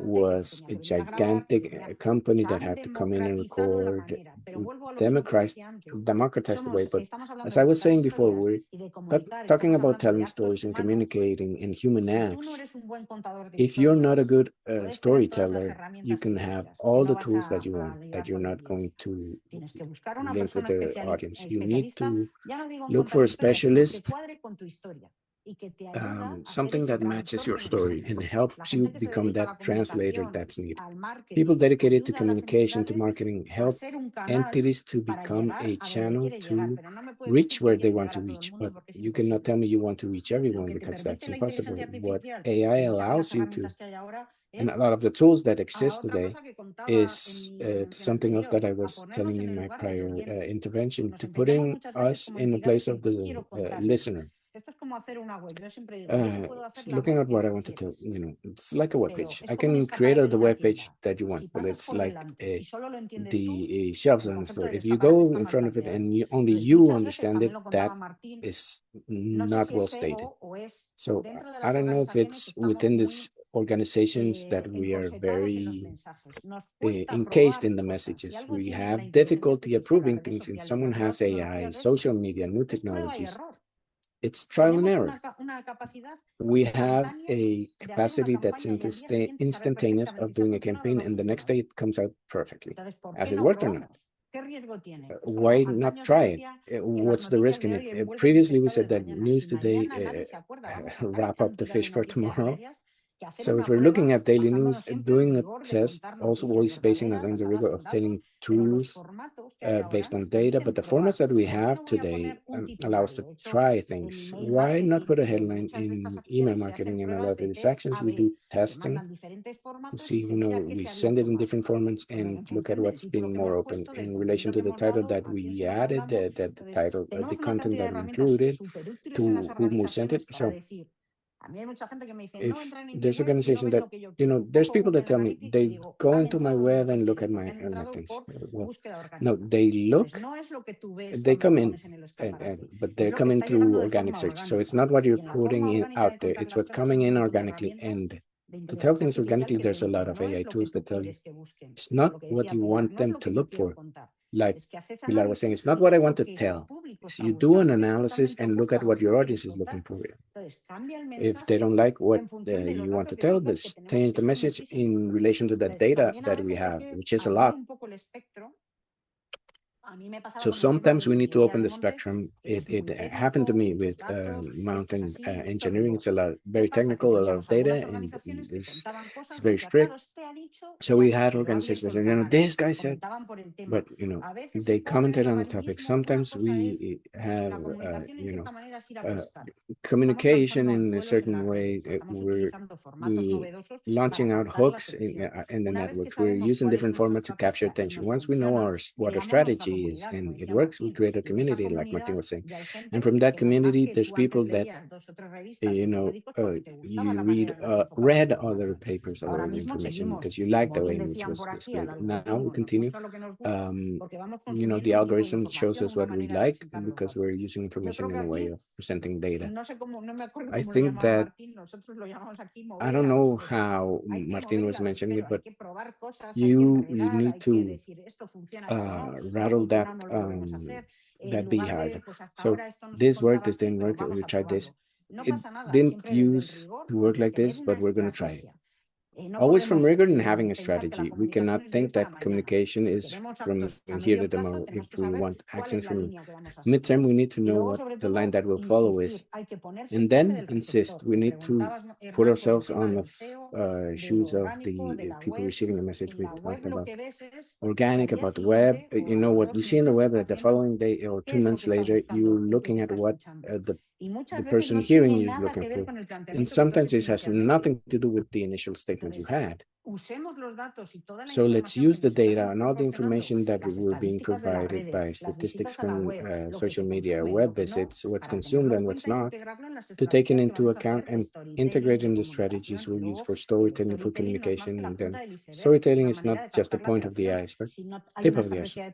was a gigantic company that had to come in and record, democratize the way. But as I was saying before, we're talking about telling stories and communicating in human acts. If you're not a good storyteller, you can have all the tools that you want, that you're not going to link with the audience. You need to look for a specialist, something that matches your story and helps you become that translator that's needed. People dedicated to communication, to marketing, help entities to become a channel to reach where they want to reach. But you cannot tell me you want to reach everyone, because that's impossible. What AI allows you to, and a lot of the tools that exist today, is something else that I was telling in my prior intervention, to putting us in the place of the listener. Looking at what I want to tell, it's like a web page. I can create the web page that you want, but it's like the shelves on the store. If you go in front of it and only you understand it, that is not well stated. So I don't know if it's within these organizations that we are very encased in the messages. We have difficulty approving things. If someone has AI, social media, new technologies, it's trial and error. We have a capacity that's instantaneous of doing a campaign, and the next day it comes out perfectly. Has it worked or not? Why not try it? What's the risk in it? Previously, we said that news today wrap up the fish for tomorrow. So if we're looking at daily news, doing a test, also always basing it on the rigor of telling truth based on data, but the formats that we have today allow us to try things. Why not put a headline in email marketing and a lot of these actions? We do testing to see, we send it in different formats and look at what's being more open in relation to the title that we added, the title, the content that we included, to whom we sent it. So if there's organization that, there's people that tell me they go into my web and look at my things. Well, no, they look, they come in, but they come in through organic search. So it's not what you're putting in out there; it's what's coming in organically. And to tell things organically, there's a lot of AI tools that tell you it's not what you want them to look for. Like Pilar was saying, it's not what I want to tell. So you do an analysis and look at what your audience is looking for. If they don't like what you want to tell, just change the message in relation to the data that we have, which is a lot. So sometimes we need to open the spectrum. It happened to me with mountain engineering. It's a lot, very technical, a lot of data, and it's very strict. So we had organizations that, this guy said, but they commented on the topic. Sometimes we have uh, communication in a certain way. We're launching out hooks in the networks. We're using different formats to capture attention. Once we know what our strategy is and it works, we create a community, like Martin was saying. And from that community, there's people that read other papers or information because you like the way in which was displayed. Now we continue. The algorithm shows us what we like because we're using information in a way of presenting data. I think that I don't know how Martin was mentioning it, but you need to rattle that beehive. So this worked, this didn't work. We tried this. It didn't use to work like this, but we're going to try it. Always from rigor and having a strategy. We cannot think that communication is from here to tomorrow. If we want actions from midterm, we need to know what the line that will follow is. And then insist, we need to put ourselves on the shoes of the people receiving the message. We talked about organic, about the web. What you see in the web that the following day or 2 months later, you're looking at what the person hearing you is looking for. And sometimes this has nothing to do with the initial statement you had. So let's use the data and all the information that we're being provided by statistics from social media, web visits, what's consumed and what's not, to take it into account and integrate in the strategies we use for storytelling, for communication. And then storytelling is not just the point of the iceberg, tip of the iceberg.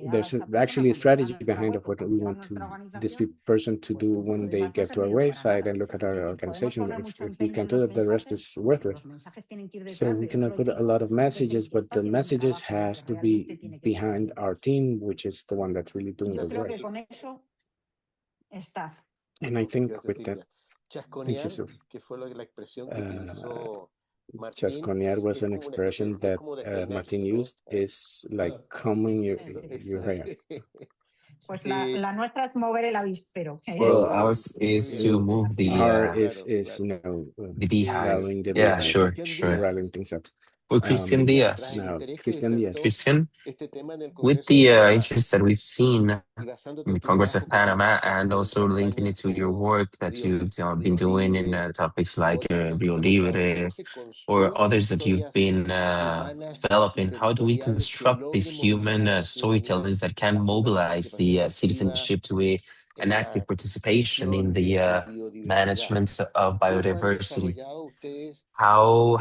There's actually a strategy behind of what we want this person to do when they get to our website and look at our organization. If we can do that, the rest is worthless. So we cannot put a lot of messages, but the messages has to be behind our team, which is the one that's really doing the work. And I think with that, thank you, Sophie. Chasconear was an expression that Martin used, is like combing your hair. La nuestra es mover el avispero. Well, ours is to move the the beehive. rattling the Yeah, beehive, sure. rattling things up. Or Christian Diaz. Now, Christian Diaz. Christian, with the interest that we've seen in the Congress of Panama, and also linking it to your work that you've been doing in topics like Rio Libre or others that you've been developing, how do we construct these human storytellings that can mobilize the citizenship to an active participation in the management of biodiversity? How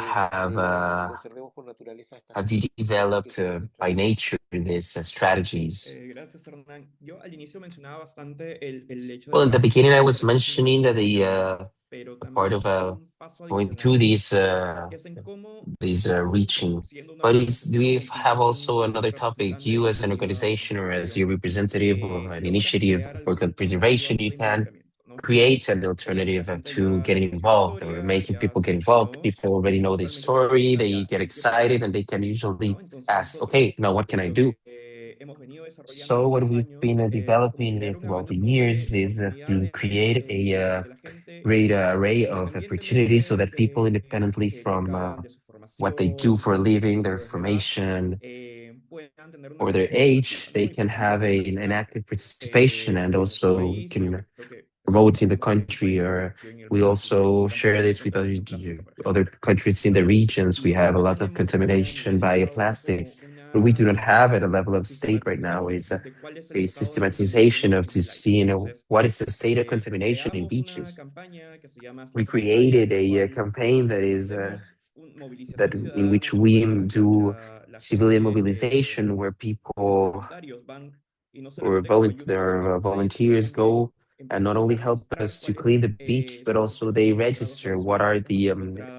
have you developed by nature these strategies? Well, in the beginning, I was mentioning that the part of going through these reaching, but do we have also another topic? You, as an organization or as your representative of an initiative for preservation, you can create an alternative to getting involved or making people get involved. People already know the story, they get excited, and they can usually ask, okay, now what can I do? So what we've been developing throughout the years is to create a great array of opportunities so that people, independently from what they do for a living, their formation, or their age, they can have an active participation and also can promote in the country. Or we also share this with other countries in the regions. We have a lot of contamination by plastics. what we do not have at a level of state right now is a systematization of to see, what is the state of contamination in beaches. We created a campaign that is that in which we do civilian mobilization, where people or volunteers go and not only help us to clean the beach, but also they register what are the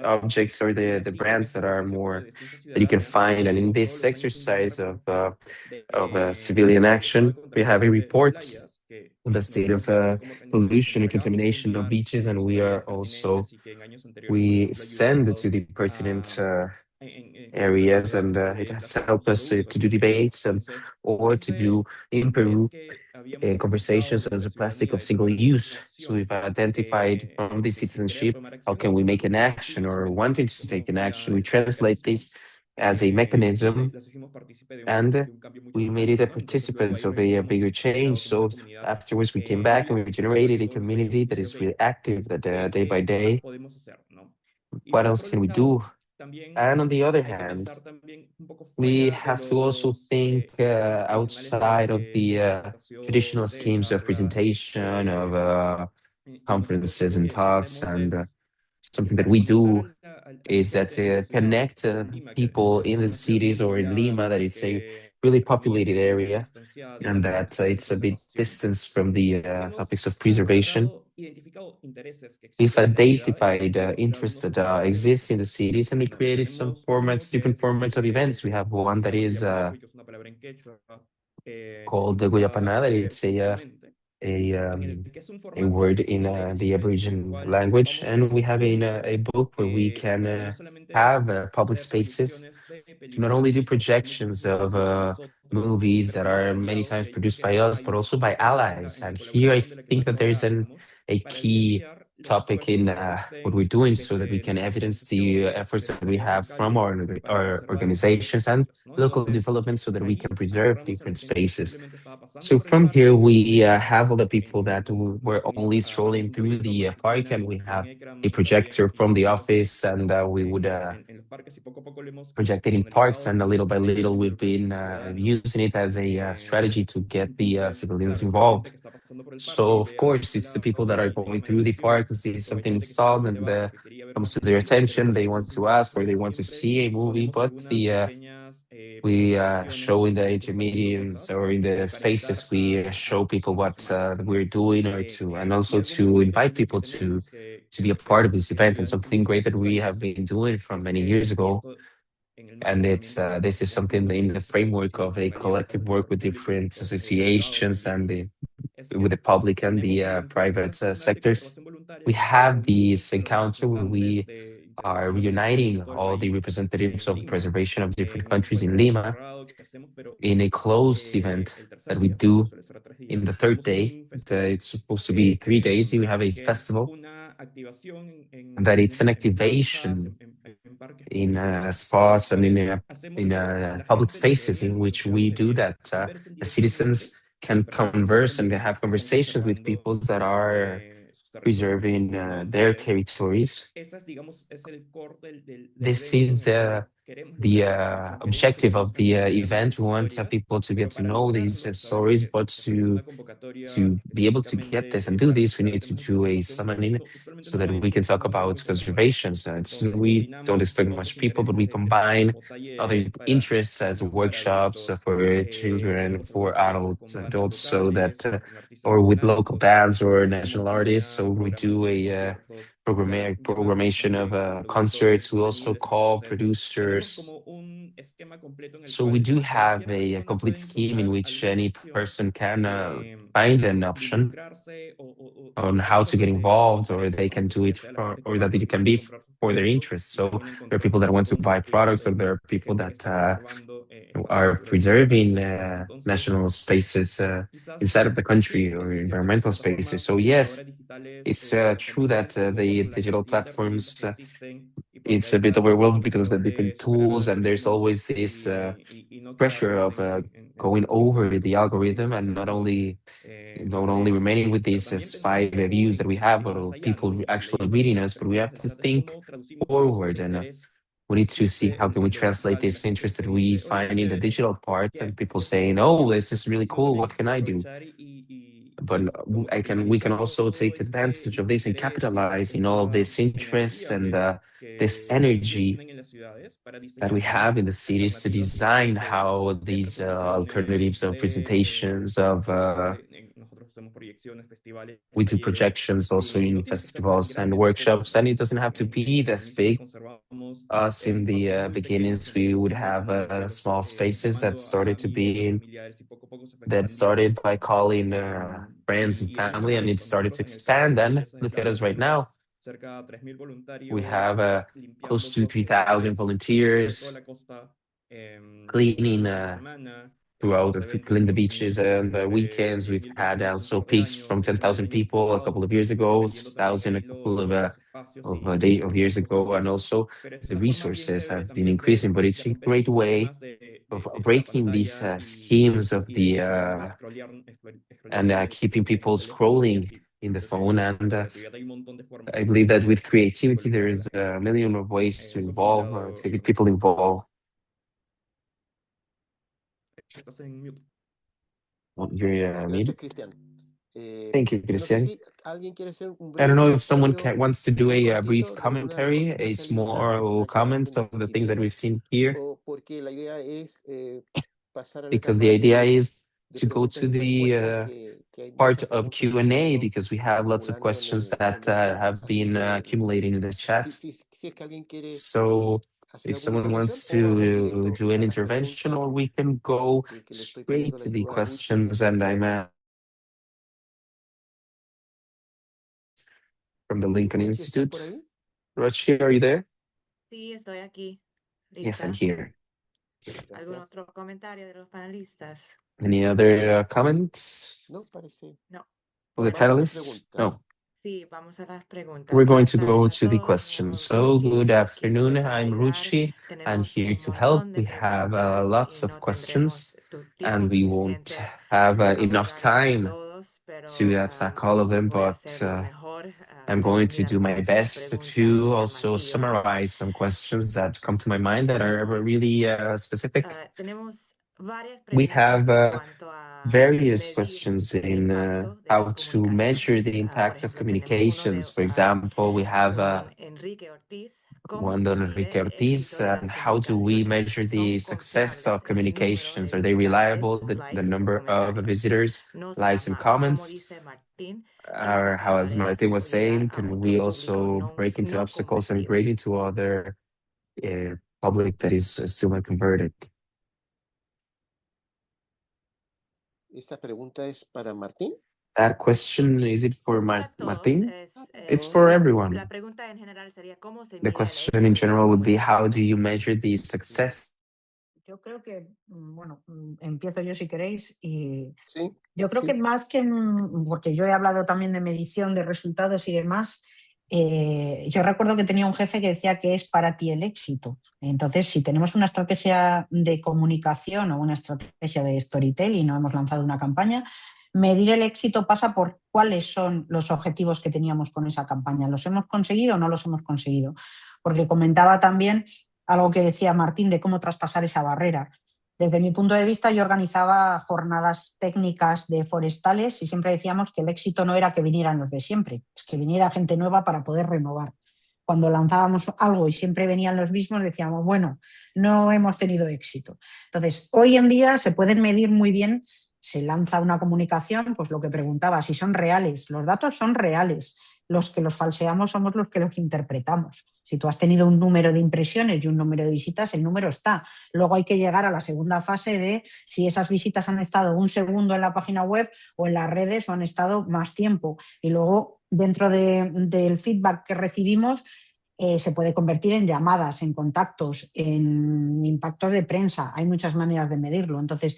objects or the brands that are more that you can find. And in this exercise of civilian action, we have a report on the state of pollution and contamination of beaches, and we send to the pertinent areas, and it has helped us to do debates and or to do in Peru conversations on the plastic of single use. So we've identified from the citizenship how can we make an action or wanting to take an action. We translate this as a mechanism, and we made it a participant of a bigger change. So afterwards, we came back and we generated a community that is really active, that day by day. What else can we do? And on the other hand, we have to also think outside of the traditional schemes of presentation, of conferences and talks. And something that we do is that connect people in the cities or in Lima, that it's a really populated area and that it's a bit distance from the topics of preservation. We've identified interests that exist in the cities, and we created some formats, different formats of events. We have one that is called the Guyapanada. It's a um, a word in the Aboriginal language, and we have a book where we can have public spaces to not only do projections of movies that are many times produced by us, but also by allies. And here I think that there's a key topic in what we're doing so that we can evidence the efforts that we have from our organizations and local development so that we can preserve different spaces. So from here, we have all the people that were only strolling through the park, and we have a projector from the office, and we would project it in parks. And little by little, we've been using it as a strategy to get the civilians involved. So of course, it's the people that are going through the park and see something installed and comes to their attention. They want to ask or they want to see a movie, but the we show in the intermediates or in the spaces, we show people what we're doing, or to and also to invite people to be a part of this event. And something great that we have been doing from many years ago, and it's this is something in the framework of a collective work with different associations and with the public and the private sectors. We have this encounter where we are reuniting all the representatives of preservation of different countries in Lima in a closed event that we do in the third day. It's supposed to be 3 days. We have a festival, and that it's an activation in spots and in public spaces in which we do that. The citizens can converse and they have conversations with peoples that are preserving their territories. This is the objective of the event. We want people to get to know these stories, but to be able to get this and do this, we need to do a summoning so that we can talk about conservation. So we don't expect much people, but we combine other interests as workshops for children, for adults, so that, or with local bands or national artists. So we do a programmation of concerts. We also call producers. So we do have a complete scheme in which any person can find an option on how to get involved, or they can do it, or that it can be for their interests. So there are people that want to buy products, or there are people that are preserving national spaces inside of the country, or environmental spaces. So yes, it's true that the digital platforms, it's a bit overwhelmed because of the different tools, and there's always this pressure of going over the algorithm, and not only remaining with these 5 views that we have, or people actually reading us, but we have to think forward. And We need to see how can we translate this interest that we find in the digital part, and people saying, "Oh, this is really cool. What can I do?" But we can also take advantage of this and capitalize in all of this interest and this energy that we have in the cities to design how these alternatives of presentations of we do projections also in festivals and workshops, and it doesn't have to be this big. Us in the beginnings, we would have small spaces that started to be in, that started by calling friends and family, and it started to expand. And look at us right now. We have close to 3,000 volunteers cleaning throughout cleaning the beaches and the weekends. We've had also peaks from 10,000 people a couple of years ago, 6,000 a couple of years ago, and also the resources have been increasing. But it's a great way of breaking these schemes of the and keeping people scrolling in the phone. And I believe that with creativity, there is a million of ways to involve, to get people involved. You're Gracias, muted. Cristian. Thank you, Yo no sé Christian. si alguien quiere hacer un I breve don't know if someone comentario wants to do muy a brief cortito de algunas de las commentary, cosas que han a salido. Tal vez small haya comment alguna of the things that idea, we've seen here, o porque la idea es pasar a la because the etapa idea is de to go preguntas to y respuestas, the que hay part muchas of preguntas que se han Q&A, ido because we have lots of acumulando questions en that el chat. have Así been que accumulating in the si, chat. si es que alguien quiere So hacer if alguna someone intervención wants o vamos to directo do an a las intervention, preguntas or we can go que le estoy straight pidiendo la to the ayuda a Ruchi questions, and I'm from the Lincoln Ruchi, ¿estás por Institute. ahí? Rochi, are you there? Sí, estoy aquí. Yes, I'm Lista. here. ¿Algún Gracias. otro comentario de los panelistas? Any other comments No, parece. No. for the Vamos a las panelists? preguntas. No. Sí, vamos a las preguntas. We're going Buenas to go tardes a to the todos. Me questions. llamo So Ruchi good y afternoon. estoy para I'm ayudar. Ruchi. I'm Tenemos here un to help. montón de We have preguntas lots y of no questions, tendremos tiempo and we won't suficiente have para enough abordarlos a time todos, pero to attack all of them, voy a but hacer lo mejor, I'm going to resumir do my algunas de las best preguntas to also llamativas. summarize some questions that come to my mind that are really specific. Tenemos varias We preguntas have en cuanto a various medir questions el in impacto de how las to measure comunicaciones. the Por impact of ejemplo, tenemos uno de communications. For example, we have don Enrique Ortiz. ¿Cómo one se on mide Enrique el Ortiz, éxito de and las how do we comunicaciones? measure the ¿Son success confiables of el número communications? de Are they reliable, visitantes, the likes o number of comentarios? visitors, No sea likes, and más. Como comments? dice Martín, Or how, traspasar as Martin barreras was o llegar saying, a can otro we público also break into no obstacles and convertido. break into other public that is still not converted? Esa pregunta es para Martín. That question, is it for Es para todos. Martin? It's for everyone. La pregunta en general sería ¿cómo se The mide el question in éxito de las general would be, how do comunicaciones? you measure the success? Yo creo que, bueno, empiezo yo si queréis y Sí. yo creo sí. que más que, porque yo he hablado también de medición, de resultados y demás, yo recuerdo que tenía un jefe que decía que es para ti el éxito. Entonces, si tenemos una estrategia de comunicación o una estrategia de storytelling, no hemos lanzado una campaña, medir el éxito pasa por cuáles son los objetivos que teníamos con esa campaña. ¿Los hemos conseguido o no los hemos conseguido? Porque comentaba también algo que decía Martín de cómo traspasar esa barrera. Desde mi punto de vista, yo organizaba jornadas técnicas de forestales y siempre decíamos que el éxito no era que vinieran los de siempre, es que viniera gente nueva para poder renovar. Cuando lanzábamos algo y siempre venían los mismos, decíamos, bueno, no hemos tenido éxito. Entonces, hoy en día se pueden medir muy bien, se lanza una comunicación, pues lo que preguntaba, si son reales, los datos son reales, los que los falseamos somos los que los interpretamos. Si tú has tenido un número de impresiones y un número de visitas, el número está. Luego hay que llegar a la segunda fase de si esas visitas han estado un segundo en la página web o en las redes o han estado más tiempo. Y luego, dentro del feedback que recibimos, se puede convertir en llamadas, en contactos, en impactos de prensa. Hay muchas maneras de medirlo. Entonces,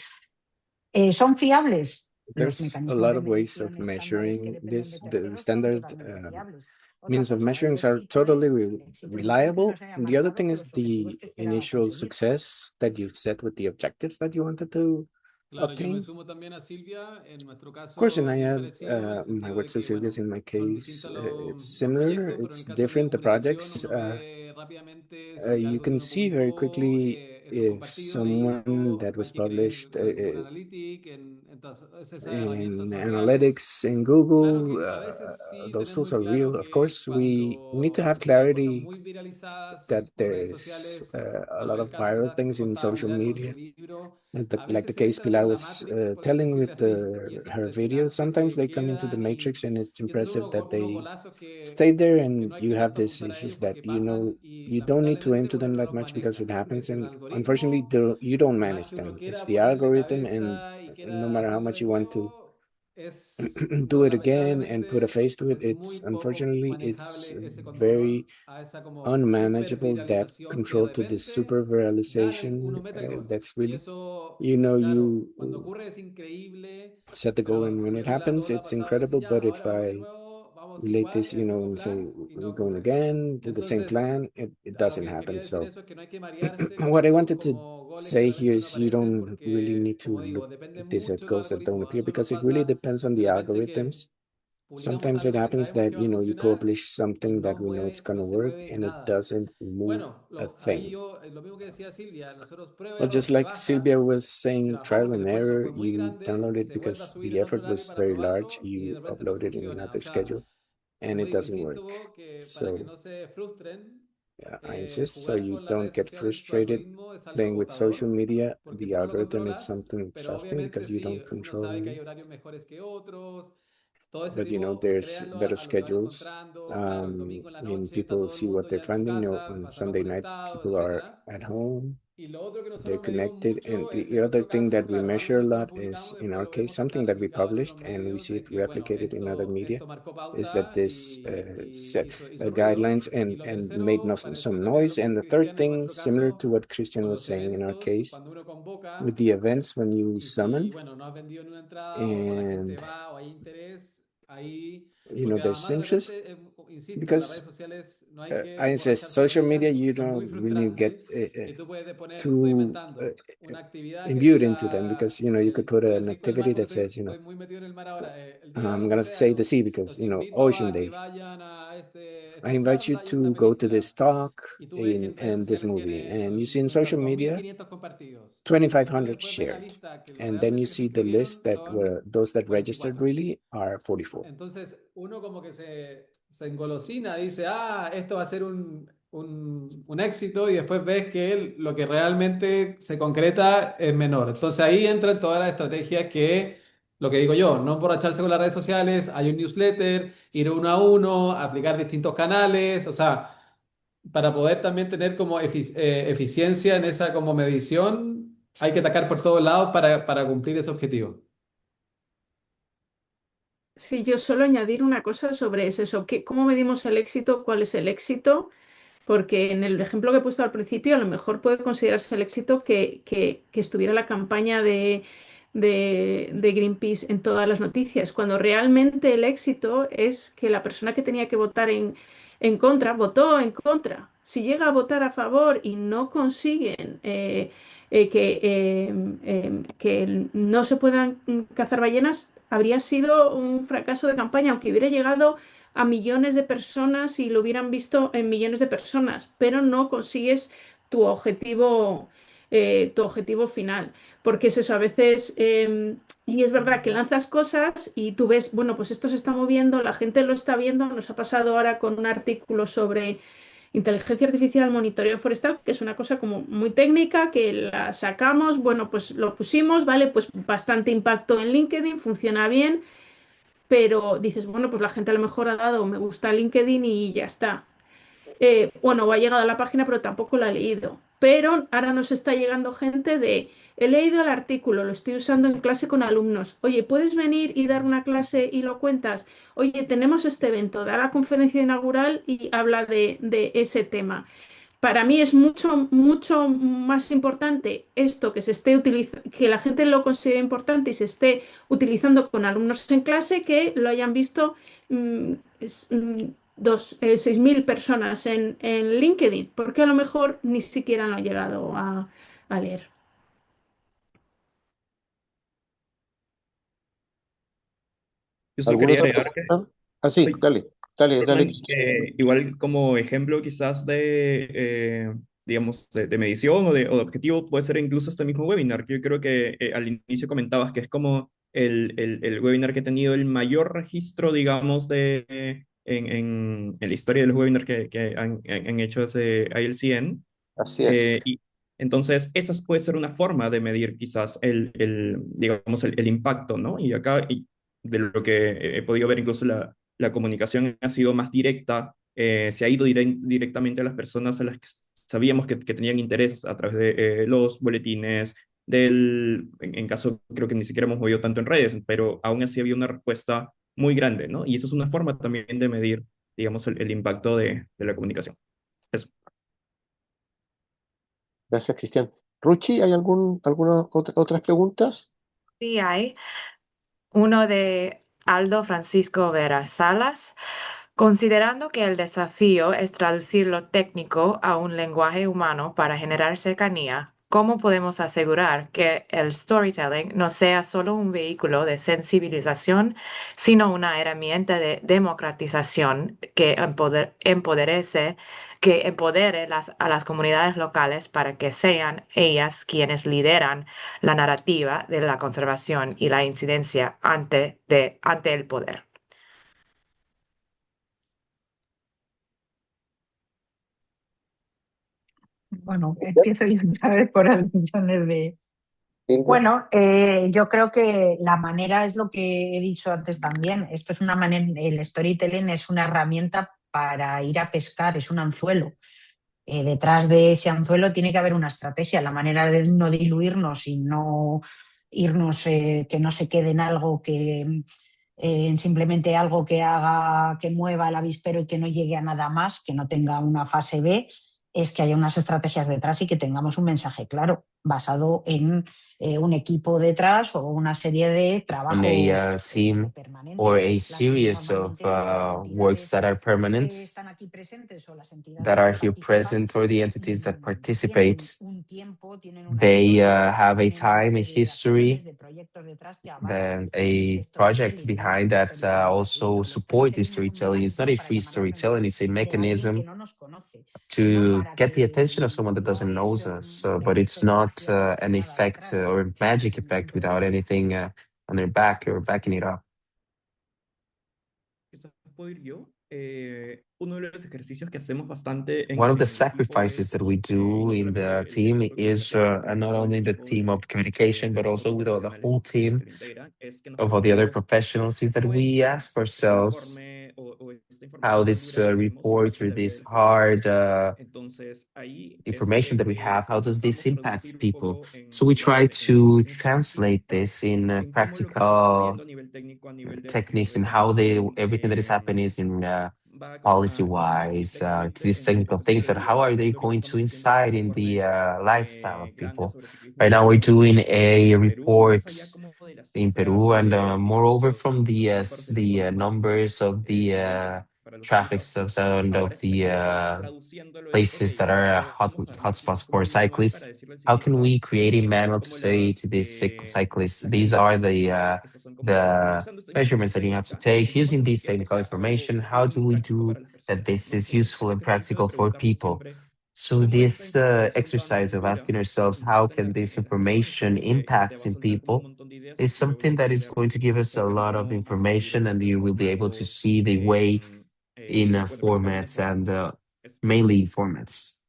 ¿son fiables? Los There's a mecanismos lot de of ways of medición estándares que measuring dependen this. de The terceros son standard totalmente fiables. Otra means of cosa, el measuring are éxito totally es el éxito. Yo creo que reliable. no se haya The other marcado thing con is los objetivos the que esperaba initial conseguir. success that you set with the objectives that you wanted to Claro, yo me obtain. sumo también a Silvia. En nuestro Of course, and caso I es have parecido en el my sentido word de que, certificates bueno, in my son case. distintos It's los similar, proyectos, pero en it's el caso de different, the comunicación projects. uno ve rápidamente si You algo que can uno see very publicó, quickly eso es if compartido, someone leído, that hay was que creer published en Google Analytics, entonces esas herramientas in son reales. analytics in Claro Google. que a veces sí Those tener tools muy are claro real. Of que course, we need to cuando have llegan cosas clarity muy viralizadas that por redes there's sociales, a bueno, en lot el of caso viral quizás things in contaba social Pilar con su media. libro, a Like the veces case entran Pilar en la was Matrix, por telling decirle with así, y es her video, impresionante sometimes que they come into the quedan matrix and it's y eso impressive son that unos they golazos stay there que and no hay you que have tanto these apuntar a issues ellos that porque you know pasan y you don't need to aim lamentablemente to them uno no that los much because it maneja. happens, Es un and unfortunately algoritmo, you don't por más manage que uno them. It's quiera the ponerle algorithm, and cabeza y no quiera matter how hacerlo much de you want to nuevo, es do it again and put a lamentablemente face to it, es it's muy poco unfortunately it's manejable ese very control a esa como super unmanageable, that viralización que de control to this repente super uno viralization. mete el gol. That's Y really, eso, you know, claro, you cuando ocurre es increíble, set the goal, pero and when sí, it a mí la happens, todo la ha it's pasado decir, incredible. ya, But if ahora vamos de I nuevo, vamos relate igual, this, el mismo and say plan, y no we're going ocurre. again to the same Entonces, plan, it a lo doesn't que happen. quería decir So eso es que no hay que marearse con what I esos wanted to como goles que say here realmente no is you aparecen don't really porque, need to como look digo, depende at this at mucho del goals that don't algoritmo. A appear, nosotros nos because it really pasa depends on the de repente que algorithms. publicamos Sometimes it algo que happens sabemos that que va a you funcionar publish y something that we know it's going no to se work, mueve and it nada. doesn't move Bueno, a ahí thing. yo, lo mismo que decía Silvia, nosotros prueba Well, error, just se like baja, Sylvia was se saying, bajó trial porque el and esfuerzo error, fue muy you grande, download it se vuelve a because subir the en otro effort horario was para very large. probarlo y de You repente no upload it in funciona. O another sea, schedule and como it digo, doesn't work. insisto que para que So no se frustren, I insist, so jugar you con las don't redes get sociales y su frustrated algoritmo es algo playing with social agotador media. porque The tú no lo algorithm is controlas, something pero exhausting obviamente because you sí, don't uno control sabe que hay them. horarios mejores que otros, todo ese But tipo, there's créanlo better a lo que van schedules. encontrando. Claro, el domingo en la And noche está people todo el see what mundo they're ya en su finding. casa, On va a estar más Sunday night, conectado, people are etcétera. at home, Y lo otro que they're nosotros medimos connected. And mucho es the ese other otro thing caso, that we claro, algo measure que a nosotros lot is, publicamos, in después our lo case, vemos en something las that we replicadores de otros published, and we medios, see de it que, bueno, replicated in other media, esto marcó is that pauta this y set hizo ruido. guidelines Y lo and made no, tercero, parecido some también a noise. lo que And dice the third Cristian, en thing, nuestro similar to caso, what Christian con was los saying in our eventos, case, cuando uno with convoca the events when you y si, summoned, bueno, no has vendido ni una entrada o la gente and va o hay interés, ahí, porque there's además de interest, repente, insisto, las redes because sociales no hay que I insist, emborracharse con social media, ellas, you son muy don't really get frustrantes y tú puedes poner, estoy too inventando, una actividad que imbued into them, diga, because you could put voy a an seguir con el mar activity porque that says, estoy muy metido en el mar ahora, el Día I'm del gonna say the Océano. sea because Los invito Ocean a que Day. vayan a I esta invite you charla y esta to go to this película talk y tú ves que in en redes and this sociales movie, tiene and you see in nuestros social dos mil media quinientos compartidos. Y tú 2,500 después ves la shared, lista que and then you realmente que se see the list inscribieron that son were those that registered 44. really are 44. Entonces uno como que se engolosina, dice, ah, esto va a ser un éxito y después ves que lo que realmente se concreta es menor. Entonces ahí entran todas las estrategias que, lo que digo yo, no emborracharse con las redes sociales, hay un newsletter, ir uno a uno, aplicar distintos canales, o sea, para poder también tener como eficiencia en esa como medición, hay que atacar por todos lados para cumplir ese objetivo. Sí, yo suelo añadir una cosa sobre eso, ¿cómo medimos el éxito? ¿Cuál es el éxito? Porque en el ejemplo que he puesto al principio, a lo mejor puede considerarse el éxito que estuviera la campaña de Greenpeace en todas las noticias, cuando realmente el éxito es que la persona que tenía que votar en contra, votó en contra. Si llega a votar a favor y no consiguen que no se puedan cazar ballenas, habría sido un fracaso de campaña, aunque hubiera llegado a millones de personas y lo hubieran visto en millones de personas, pero no consigues tu objetivo final. Porque es eso, a veces, y es verdad que lanzas cosas y tú ves, bueno, pues esto se está moviendo, la gente lo está viendo, nos ha pasado ahora con un artículo sobre inteligencia artificial, monitoreo forestal, que es una cosa como muy técnica, que la sacamos, bueno, pues lo pusimos, vale, pues bastante impacto en LinkedIn, funciona bien, pero dices, bueno, pues la gente a lo mejor ha dado me gusta a LinkedIn y ya está. Bueno, o ha llegado a la página, pero tampoco la ha leído. Pero ahora nos está llegando gente he leído el artículo, lo estoy usando en clase con alumnos. Oye, ¿puedes venir y dar una clase y lo cuentas? Oye, tenemos este evento, da la conferencia inaugural y habla de ese tema. Para mí es mucho, mucho más importante esto que se esté utilizando, que la gente lo considere importante y se esté utilizando con alumnos en clase que lo hayan visto mm, es, mm, 6.000 personas en LinkedIn, porque a lo mejor ni siquiera lo han llegado a leer. Yo solo ¿Alguna quería otra agregar que pregunta? Ah, sí, Ay, dale, dale, dale, Norman, Cristian. igual como ejemplo quizás de, digamos, de medición o de objetivo, puede ser incluso este mismo webinar, que yo creo que al inicio comentabas que es como el webinar que ha tenido el mayor registro, digamos, en la historia de los webinars que han hecho desde ILCN. Así es. Y entonces, esa puede ser una forma de medir quizás digamos, el impacto, ¿no? Y acá, de lo que he podido ver, incluso la comunicación ha sido más directa, se ha ido directamente a las personas a las que sabíamos que tenían interés a través de los boletines, en caso creo que ni siquiera hemos movido tanto en redes, pero aún así había una respuesta muy grande, ¿no? Y eso es una forma también de medir, digamos, el impacto de la comunicación. Eso. Gracias, Cristian. Ruchi, ¿hay algunas otras preguntas? Sí, hay uno de Aldo Francisco Vera Salas. Considerando que el desafío es traducir lo técnico a un lenguaje humano para generar cercanía, ¿cómo podemos asegurar que el storytelling no sea solo un vehículo de sensibilización, sino una herramienta de democratización que empodere a las comunidades locales para que sean ellas quienes lideran la narrativa de la conservación y la incidencia ante el poder? Bueno, empiezo yo otra vez por alusiones de... Silvia. Bueno, yo creo que la manera es lo que he dicho antes también. Esto es una manera, el storytelling es una herramienta para ir a pescar, es un anzuelo. Detrás de ese anzuelo tiene que haber una estrategia, la manera de no diluirnos y no irnos, que no se quede en algo que en simplemente algo que haga, que mueva el avispero y que no llegue a nada más, que no tenga una fase B, es que haya unas estrategias detrás y que tengamos un mensaje claro, basado en un equipo detrás o una serie de On a trabajos team or permanentes. a series of Normalmente las works entidades that are permanent, que están aquí presentes o las that entidades are que here participan present, or the entities that tienen participate. un tiempo, tienen una They historia y have a tienen una time, a serie de acciones, history, de proyectos detrás que avalan then este a project storytelling. No es behind un that storytelling also gratuito. El support the storytelling es un storytelling. It's not mecanismo a para free llamar la storytelling, atención it's a de alguien que mechanism no nos conoce, no to para get the que attention of someone that no doesn't know es us. un But it's efecto de not magia an sin nada effect detrás. or a magic effect without Entonces, anything on their back or backing it up. Quizás puedo ir yo. Uno de los ejercicios que hacemos bastante One of the en el equipo sacrifices that es, we y do no in solamente the team el is comunicativo, not todo el only the equipo team of communication, de but los also otros with the profesionales whole que team lo integran, es que nos of all the other preguntamos professionals, is that we esto, ask este ourselves informe o esta how información tan this dura que tenemos y report muchas or las this veces hard personas. Entonces, ahí es information that we que have, how does this intentamos impact traducir un people? poco So we en try lenguaje técnico, to decimos translate simplificar this in en cómo lo que está practical sucediendo a nivel técnico, a nivel de techniques and how they reglamentación, everything that is happening is in va policy influir wise, directamente these en technical cómo things that how are they lo que going to estamos haciendo con incide un in the informe lifestyle of grande people. sobre ciclismo Right now we're doing a en Perú, más report allá como de las in cifras Peru, and moreover o from los números de the personas numbers of the para los traffic ciclistas. stops and of Ahora es the como ir traduciéndolo en, ok, places that are ¿cómo podemos darle quizás hotspots como for un manual para cyclists. decirle al How can ciclista, we create a estas son manual to como say to these cyclists, las these are características, estas son como, the usando esta información measurements that you have to técnica, take y cómo using esto this podría technical afectar information? o How ir do en we práctico do para las that personas, this ¿no? is Entonces, useful and este ejercicio de practical for preguntarnos people? siempre So cómo esta this información resultando exercise of dura asking ourselves how impacta can this en las personas. Es information como que te impacts va a in soltar como un people montón de ideas is y luego something that vas a is ver going to give us a el lot of camino más fluido, information, más and you will be able to transformado. see the way in Bueno, básicamente formats es eso. and Eso. mainly in formats.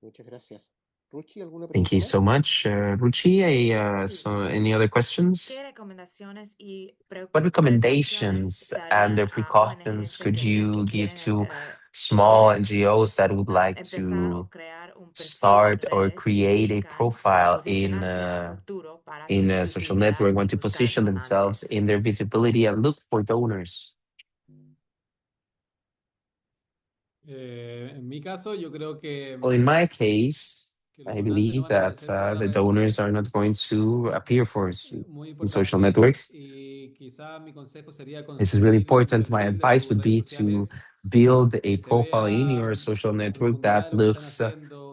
Muchas gracias. Ruchi, ¿alguna Thank pregunta you más? so much, Ruchi. So any other ¿Qué questions? recomendaciones y What precauciones recommendations and darían a precautions ONGs could pequeñas you que give to que small quieren NGOs that would like empezar o to crear un perfil en start or red y create a buscan profile posicionarse a futuro para in su a social visibilidad network, want y to buscar position themselves donantes? in their visibility and look for donors? En mi caso, yo creo Well, in my case, que los I donantes no believe van a that aparecer por the las redes donors sociales. are not going to appear Muy in social importante. networks. Y quizá mi consejo sería This is really construir un important. My perfil de advice tus would redes be to sociales build a que se profile in vea your social en network profundidad that de lo que están looks haciendo,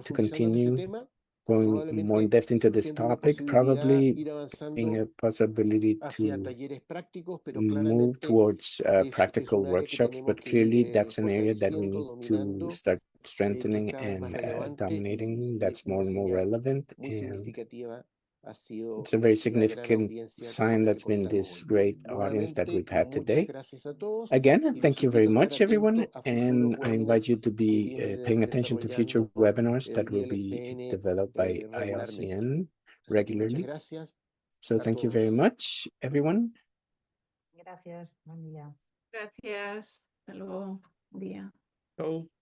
to profundizando en este continue tema, going more in probablemente depth into this siendo una topic, posibilidad probably ir being a avanzando possibility hacia to talleres prácticos, pero move claramente towards es practical un área que workshops, tenemos but que clearly ir that's an area that we fortaleciendo, need to dominando, start que es strengthening cada vez más and relevante dominating. y es That's more una and more señal relevant. muy And significativa Ha sido It's a very una gran significant audiencia con sign la que that's been contamos this hoy. great audience that Nuevamente, we've had muchas today. gracias a todos Again, y los thank you very invito a estar much, everyone, atentos a futuros and I invite you webinars to que be vienen paying attention to future desarrollando webinars el that will be ILCN developed by regularmente. ILCN Así que muchas regularly. gracias So a thank you very todos. much, everyone. Gracias, buen día. Gracias. Hasta luego. Buen día. Chao.